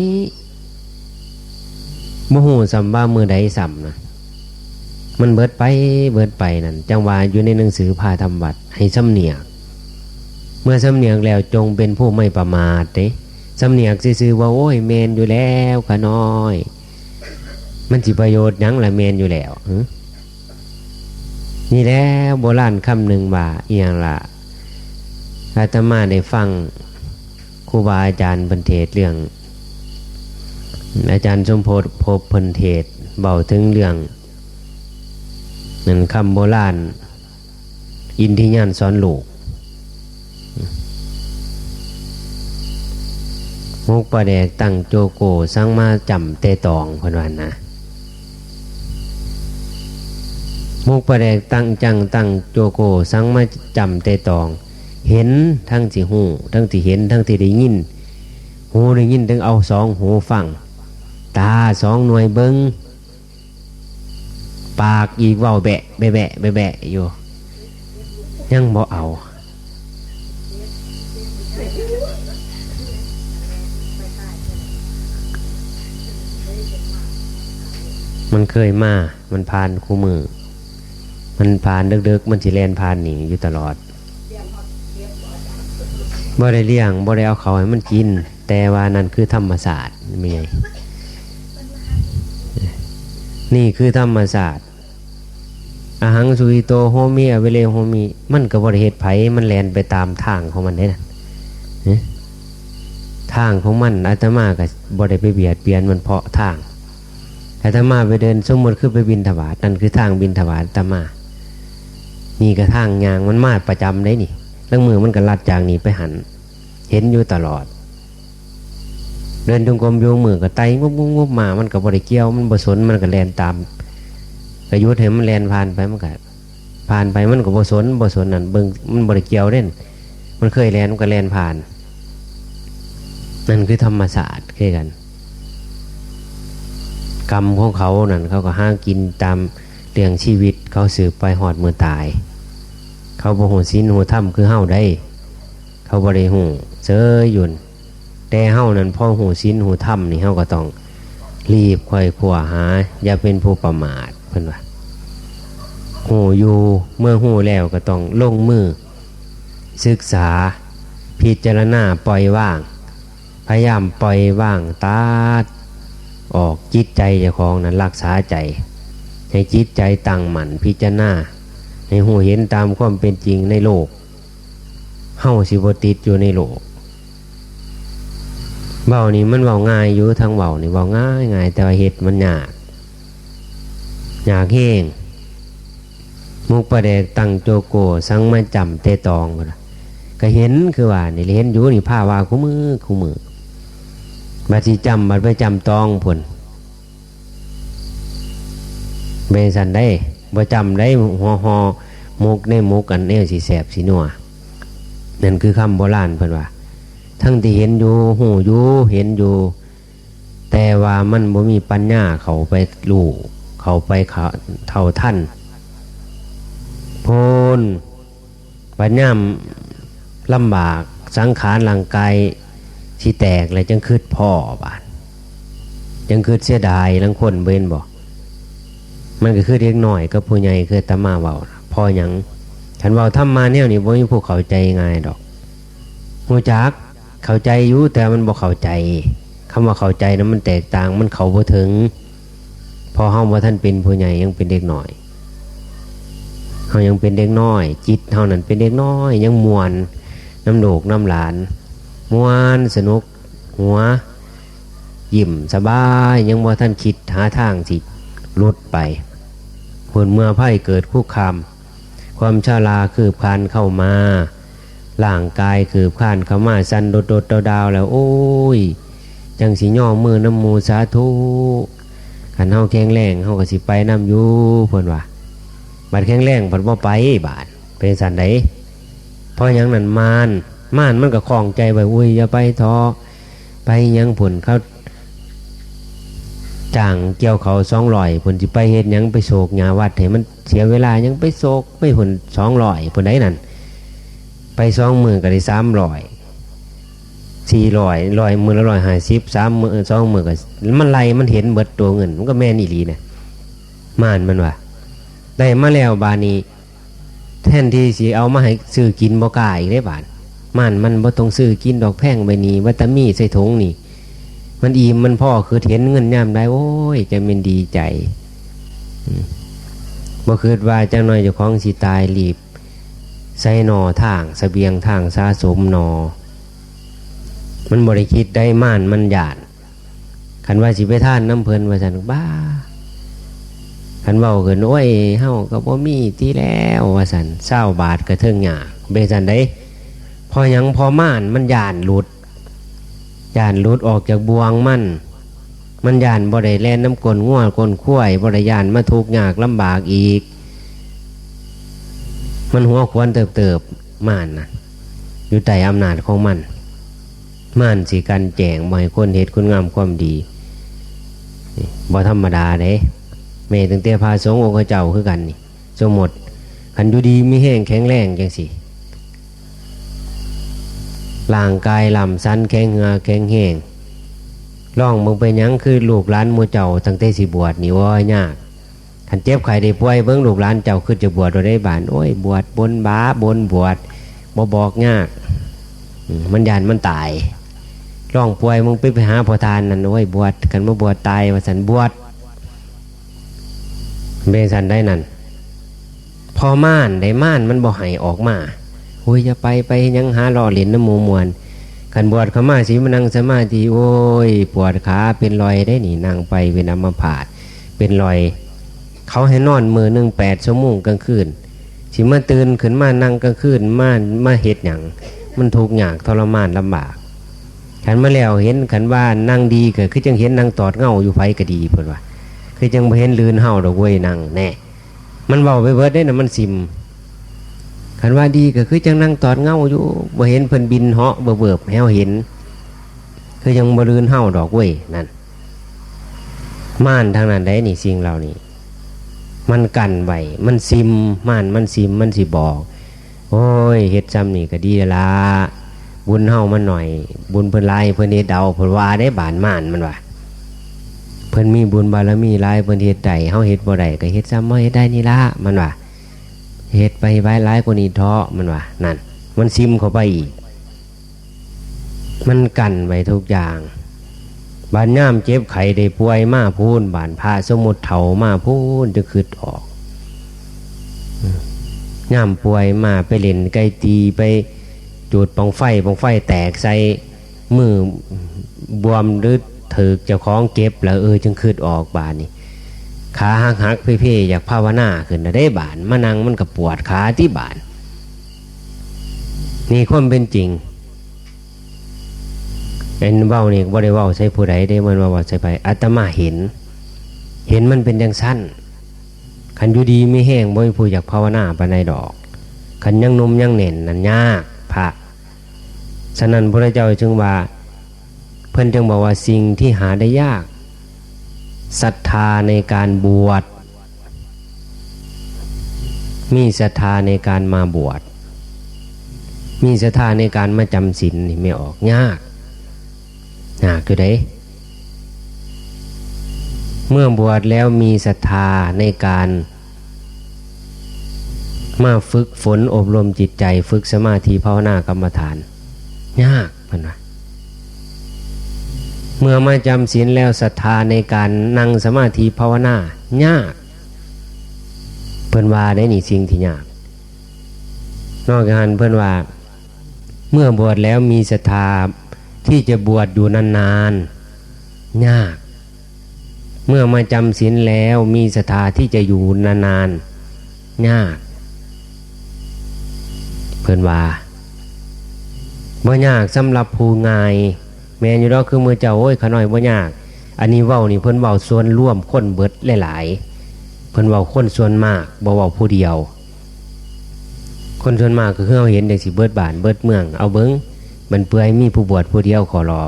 ๆบ่ฮู้ซ้ำว่ามื้อใดซ้ำนะมันเบิดไปนั่นจังว่าอยู่ในหนังสือพาทำวัดให้สำเนียกเมื่อสำเนียกแล้วจงเป็นผู้ไม่ประมาทเด้สำเนียกซื่อๆว่าโอ้ยแม่นอยู่แล้วก็น้อยมันสิประโยชน์หยังล่ะแม่นอยู่แล้วนี่แล้วโบราณคำหนึ่งว่าอีหยังล่ะอาตมาได้ฟังครูบาอาจารย์เพิ่นเทศเรื่องอาจารย์สมโพธิภพเพิ่นเทศเบาถึงเรื่องนั่นคำโบราณอินทิญาณสอนลูกมุกประแดกตั้งโจโกสั่งมาจำเตตองเพิ่นว่านะมุกประแดกตั้งโจโกสั่งมาจำเตตองเห็นทั้งที่หูทั้งที่เห็นทั้งที่ได้ยินหูได้ยินทั้งเอาสองหูฟังตาสองหน่วยเบิ้งปากอีกเว้าแบะอยู่ยังบ่เอามันเคยมามันผ่านคู่มือมันผ่านดึกๆมันสิแล่นผ่านหนีอยู่ตลอดบ่ได้เลี้ยงบ่ได้เอาเขาให้มันกินแต่ว่านั่นคือธรรมศาสตร์ไม่ใช่นี่คือธรรมศาสตร์อาหังสุหิโตโฮมิอเวเลโฮมิมันก็บ่ได้เฮ็ดไผมันแล่นไปตามทางของมันได้น่ะท ทางของมันอาตมาก็บ่ได้ไปเบียดเบียนมันเพราะทางอาตมาไปเดินสมมติคือไปบิณฑบาตนั่นคือทางบิณฑบาตอาตมานี่ก็ทางยางมันมาประจำได้นี่แล้วมือมันก็ลัดจากนี้ไปหันเห็นอยู่ตลอดเดินจงกรมโยงมือก็ไต่งบมามันก็บ่ได้เกี่ยวมันบ่สนมันก็แล่นตามก็ยุดให้มันแล่นผ่านไปมันก็ผ่านไปมันก็บ่สนนั่นเบิ่งมันบ่ได้เกี่ยวเด่นมันเคยแล่นมันก็แล่นผ่านนั่นคือธรรมศาสตร์คือกันกรรมของเขานั่นเขาก็ห้างกินตามเรื่องชีวิตเขาสืบไปหอดมือตายเขาบ่หูศีลหูธรรมคือเฮาได้เขาบ่ได้หูเสยหยุ่นแต่เฮานั้นพอหูศีลหูธรรมนี่เฮาก็ต้องรีบค่อยขวาหาอย่าเป็นผู้ประมาทเพิ่นว่าหูอยู่เมื่อหูแล้วก็ต้องลงมือศึกษาพิจารณาปล่อยว่างพยายามปล่อยว่างตัดออกจิตใจเจ้าของนั้นรักษาใจให้จิตใจตั้งมั่นพิจารณาให้หูเห็นตามความเป็นจริงในโลกเฮาสิบ่ติดอยู่ในโลกเว้านี่มันเว้าง่ายอยู่ทางเว้านี่เว้าง่ายแต่ว่าเฮ็ดมันยากแห้งมุกประแดกตั้งโจโกสังมาจำเตตองก็เห็นคือว่านี่เห็นอยู่นี่ผ้าว่าคู่มือบัดสิจำบัดไปจำตองพุ่นเบสันได้บ่จำได้หอมุกในมุกกันแนวสิแสบสินัวนั่นคือคำโบราณเพิ่นว่าทั้งที่เห็นอยู่หูอยู่เห็นอยู่แต่ว่ามันบ่มีปัญญาเขาไปรู้เขาไปเท่าท่านโพนปัญญาลำบากสังขารร่างกายสิแตกเลยจังคืดพ่อบาดจังคืดเสียดายลังคนเบนบอกมันก็คือเด็กหน่อยก็ผู้ใหญ่คือตามาเบาพอหยังฉันเบาทำมาเนี่ยนี่บ่มีผู้เข้าใจง่ายดอกหูจักเข้าใจอยู่แต่มันบ่เข้าใจคำว่าเข้าใจนั้นมันแตกต่างมันเข้าบ่ถึงพอเฮาบ่ท่านเป็นผู้ใหญ่ยังเป็นเด็กหน่อยเฮายังเป็นเด็กน้อยจิตเฮานั้นเป็นเด็กน้อยยังมวนน้ำโดกน้ำหลานมวนสนุกหัวยิ้มสบายยังบ่ท่านคิดหาทางสิลดไปผลเมื่อไพ่เกิดคุกคามความชราคืบคลานเข้ามาร่างกายคืบคลานเข้ามาสั่นโดดดาวแล้วโอ้ยจังสิย่อมือน้ำมูสาธุขันเฮาแข็งแรงเฮาก็สิไปน้ำอยู่เพิ่นว่าบัดแข็งแรงเพิ่นบ่ไปบาดเป็นสันใดเพราะหยังนั้นม่านมันก็คล้องใจไว้อุ้ยอย่าไปท้อไปยังผลเขาจ้างเกี่ยวเขา200ผลสิไปเฮ็ดหยังไปโศกหญ้าวัดให้มันเสียเวลายังไปโศกไปผล200ผลใดนั่นไป2 มื้อก็ได้300 400มื้อละ150 3 มื้อ2 มื้อก็มันไล่มันเห็นเบิดตัวเงินมันก็แม่นอีหลีนะม่านมันว่าได้มาแล้วบาดนี้แทนที่สิเอามาให้ซื้อกินบ่กล้าอีกได้บาดมันบ่ต้องซื้อกินดอกแพงไปนี่วิตามินใส่ถุงนี่มันอิ่มมันพ่อคือเห็นเงินยามได้โอ้ยจะเป็นดีใจบ่คิดว่าจังน้อยเจ้าของสิตายรีบใส่หนอทางเสบียงทางสะสมหนอมันบ่ได้คิดได้มันหยาดคันว่าสิไปทานน้ำเพิ่นว่าซั่นบ้าคันเว้าขึ้นโอ้ยเฮาก็บ่มีที่แล้วว่าซั่น20 บาทก็เทิงหยาเบซั่นได้พอหยังพอมันหยาดหลุดออกจากบ่วงมันย่านบ่ได้แล่นน้ำกลงัวกลข้วยบ่ได้ย่านมาทุกข์ยากลำบากอีกมันหัวควนเติบม่านนะอยู่ใต้อำนาจของม่านสิกันแจงบ่ให้คนเฮ็ดคุณงามความดีบ่ธรรมดาเด้แม่ตั้งแต่พาสงฆ์องค์เจ้าคือกันนี่สมมติคันอยู่ดีมีแห้งแข็งแรงจังซี่ร่างกายลำสันแข็งเหงือแข็งแห้งร้องมึงไปยังคือลูกหลานหมู่เจ้าตั้งแต่สิบวชนี่ว่ายากคันเจ็บไข้ได้ป่วยเบิ่งลูกหลานเจ้าคือจะบวชโดยได้บานโอ้ยบวชบนบวชบ่บอกยากมันยานมันตายร้องป่วยมึงไปหาพอทานนั่นโอ้ยบวชกันมาบวชตายว่าสันบวชเบสันได้นั่นพอม่านมันบ่ให้ออกมาโอ้ยอย่าไปยังหาล่อเล่นน้ำหมูมวน ขันบวชเขามาสิมานั่งสมาธิโอ้ยปวดขาเป็นรอยได้หนินั่งไปเป็นอัมพาตเป็นรอยเขาให้นอนมือ1 8 ชั่วโมงกลางคืนสิมาตื่นขึ้นมานั่งกลางคืนมาเฮ็ดหยังมันทุกข์ยากทรมานลำบากขันมาแล้วเห็นขันว่านั่งดีก็คือจังเห็นนั่งตอดเงาอยู่ไผก็ดีเพิ่นว่าคือจังบ่เห็นลื่นเฮาดอกเว้ยนั่งแน่มันเว้าไปเบิดได้น่ะมันซิมขันว่าดีก็คือจังนั่งตอดเงาอยู่บ่เห็นเพิ่นบินเหาะเบิบๆให้เฮาเห็นคือยังบ่ลื่นเฮาดอกเว้ยนั่นม่านทางนั้นได้นี่สิ่งเหล่านี้มันกันไว้มันซิมม่านมันซิมมันสิบอกโอ้ยเฮ็ดซ้ำนี่ก็ดีละบุญเฮามันหน่อยบุญเพิ่นหลายเพิ่นเฮ็ดเอาเพิ่นว่าได้บานม่านมันว่าเพิ่นมีบุญบารมีหลายเพิ่นเฮ็ดได้เฮาเฮ็ดบ่ได้ก็เฮ็ดซ้ำบ่เฮ็ดได้นี่ละมันว่าเฮ็ดไปไว้หลายกว่านี้ท้อมันว่านั่นมันซิมเข้าไปอีกมันกันไว้ทุกอย่างบานย่ามเจ็บไข้ได้ป่วยมาพูนบานพาสมุดเฒ่ามาพูนจะคิดออกย่ามป่วยมาไปเล่นไก่ตีไปจุดปองไฟแตกใส่มือบวมหรือถือเจ้าของเก็บแล้วจึงคิดออกบานนี่ขาหักเพ่ๆอยากภาวนาขึ้นได้บานมานั่งมันก็ปวดขาที่บานนี่ความเป็นจริงเป็นเว้านี่บ่ได้เว้าใส่ผู้ใดได้มันว่าใส่ไปอาตมาเห็นมันเป็นจังซั่นคันอยู่ดีไม่แห้งบ่มีผู้อยากภาวนาปานใดดอกคันยังนมยังเน่นนั่นยากพระฉะนั้นพระเจ้าจึงว่าเพิ่นจึงบอกว่าสิ่งที่หาได้ยากศรัทธาในการบวชมีศรัทธาในการมาบวชมีศรัทธาในการมาจำศีลนี่ไม่ออกยากคือไดเมื่อบวชแล้วมีศรัทธาในการมาฝึกฝนอบรมจิตใจฝึกสมาธิภาวนากรรมฐานยากมันว่าเมื่อมาจำศีลแล้วศรัทธาในการนั่งสมาธิภาวนายากเพิ่นว่าได้นี่สิ่งที่ยากนอกจากนั้นเพิ่นว่าเมื่อบวชแล้วมีศรัทธาที่จะบวชอยู่นานๆยากเมื่อมาจำศีลแล้วมีศรัทธาที่จะอยู่นานๆยากเพิ่นว่าบ่ยากสำหรับผู้ง่ายแม่นอยู่ดอกคือมือเจ้าโอ้ยขะน้อยบ่ยากอันนี้เว้านี่เพิ่นเว้าส่วนร่วมคนเบิดหลายๆเพิ่นเว้าคนส่วนมากบ่เว้าผู้เดียวคนส่วนมากก็คือเฮาเห็นจังสิเบิดบ้านเบิดเมืองเอาเบิ่งมันเปื่อยมีผู้บวชผู้เดียวขอรอ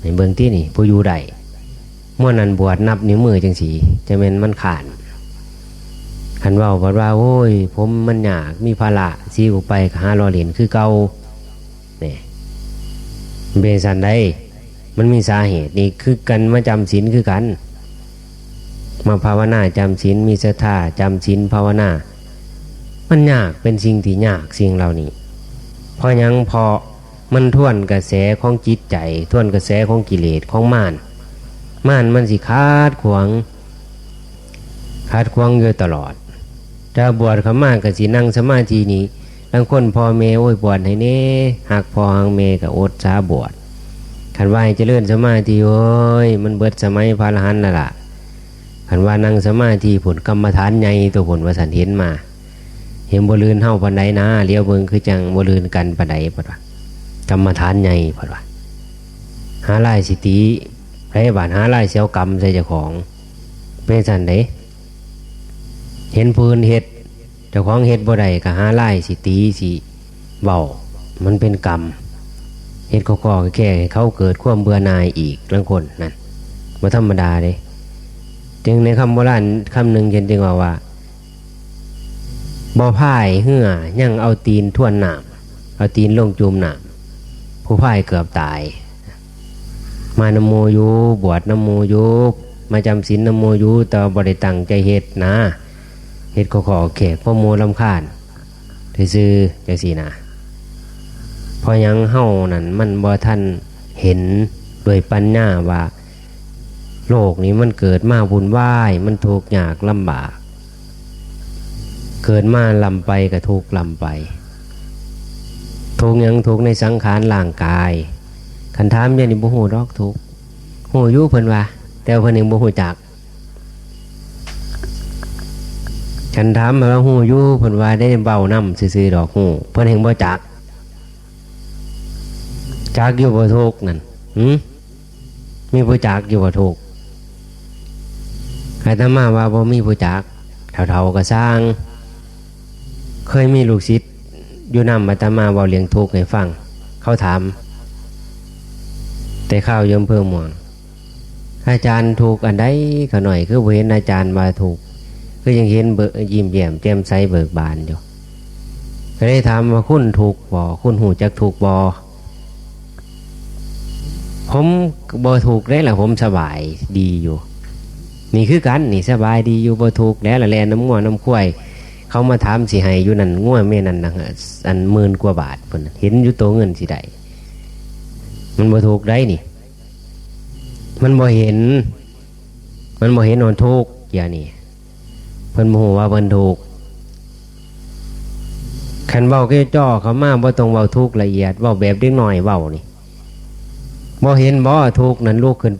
ในเบิ่งที่นี่ผู้อยู่ได้ม่วนนั้นบวชนับนิ้วมือจังสิจะแม่นมันขานคันเว้าว่าโอ้ยผมมันยากมีภาระสิออกไปหารอเหรียญคือเก่านี่เบสันได้มันมีสาเหตุนี่คือกันมาจำศีลคือกันมาภาวนาจำศีลมีศรัทธาจำศีลภาวนามันยากเป็นสิ่งที่ยากสิ่งเหล่านี้เพราะยังพอมันท่วนกระแสของจิตใจท่วนกระแสของกิเลสของม่านมันสิขาดขวางอยู่ตลอดถ้าบวชเข้ามาก็สินั่งสมาธินี้บางคนพ่อแม่โอ้ยบวชให้แน่หักพ่อหักแม่ก็อดสาบวชคันว่าให้เจริญสมาธิโอ้ยมันเบิดสมัยพระอรหันต์นั่นล่ะคันว่านั่งสมาธิผลกรรมฐานใหญ่ตัวผลว่าสันเห็นมาเห็นบ่ลืนเฮาปานใดนะเลี้ยวเบิ่งคือจังบ่ลืนกันปานใดปะว่ากรรมฐานใหญ่ปะว่าหาลายสิติไผบาดหาลายเสียวกรรมใส่เจ้าของเป็นซั่นเด้เห็นผู้อื่นเฮ็ดเจ้าของเฮ็ดบ่ได้ก็หาลายสิติสิเว้ามันเป็นกรรมเฮ็ดข้อๆแค่ให้เขาเกิดความเบื่อหน่ายอีกลางคนนั่นบ่ธรรมดาเด้จึงในคำโบราณคำหนึ่งจึงว่าบ่พ่ายเหื่อยังเอาตีนท่วนน้ำเอาตีนลงจุ่มน้ำผู้พ่ายเกือบตายมานโมอยู่บวชนโมอยู่มาจำศีลนโมอยู่แต่บ่ได้ตั้งใจเฮ็ดนะเฮ็ดขอแขกพ่อโมรำคาญซื่อๆจังซี่นะเพราะยังเฮานั่นมันบ่ทันเห็นด้วยปัญญาว่าโลกนี้มันเกิดมาวุ่นวายมันทุกข์ยากลำบากเกิดมาลำไปก็ทุกข์ลำไป ทุกข์หยังทุกข์ในสังขารร่างกายคันถามอย่างนี้บ่ฮู้ดอกทุกข์ฮู้อยู่เพิ่นว่าแต่เพิ่นยังบ่ฮู้จักคันถามว่าฮู้อยู่เพิ่นว่าได้เว้านำซื่อๆดอกฮู้เพิ่นยังบ่จักจักอยู่บ่ทุกข์นั่นมีผู้จักอยู่บ่ทุกข์อาตมาว่าบ่มีผู้จักเฒ่าๆก็สร้างเคยมีลูกศิษย์อยู่นำอาตมาเว้าเรื่องทุกข์ให้ฟังเขาถามแต่ข้าวยมเพิ่มหม่วงอาจารย์ถูกอันใดก็หน่อยคือบ่เห็นอาจารย์ว่าถูกคือยังเห็นยิ้มแย้มแจ่มใสเบิกบานอยู่ก็ได้ถามว่าคุณถูกบ่คุณหูจักถูกบ่ผมบ่ถูกได้ล่ะผมสบายดีอยู่นี่คือกันนี่สบายดีอยู่บ่ถูกแล้วละแลน้ำงัวน้ำข้วยเขามาถามสิให้อยู่นั่นงัวแม่นั่นนะอัน10,000 กว่าบาทเพิ่นเห็นอยู่ตัวเงินสิได้มันบ่ถูกได้นี่มันบ่เห็นนอนทุกข์อย่างนี้เพิ่นบ่ฮู้ว่าเพิ่นทุกข์คันเว้าแค่จ้อเขามาบ่ต้องเว้าทุกข์ละเอียดเว้าแบบเด็กน้อยเว้านี่บ่เห็นบ่ทุกข์นั้นลุกขึ้น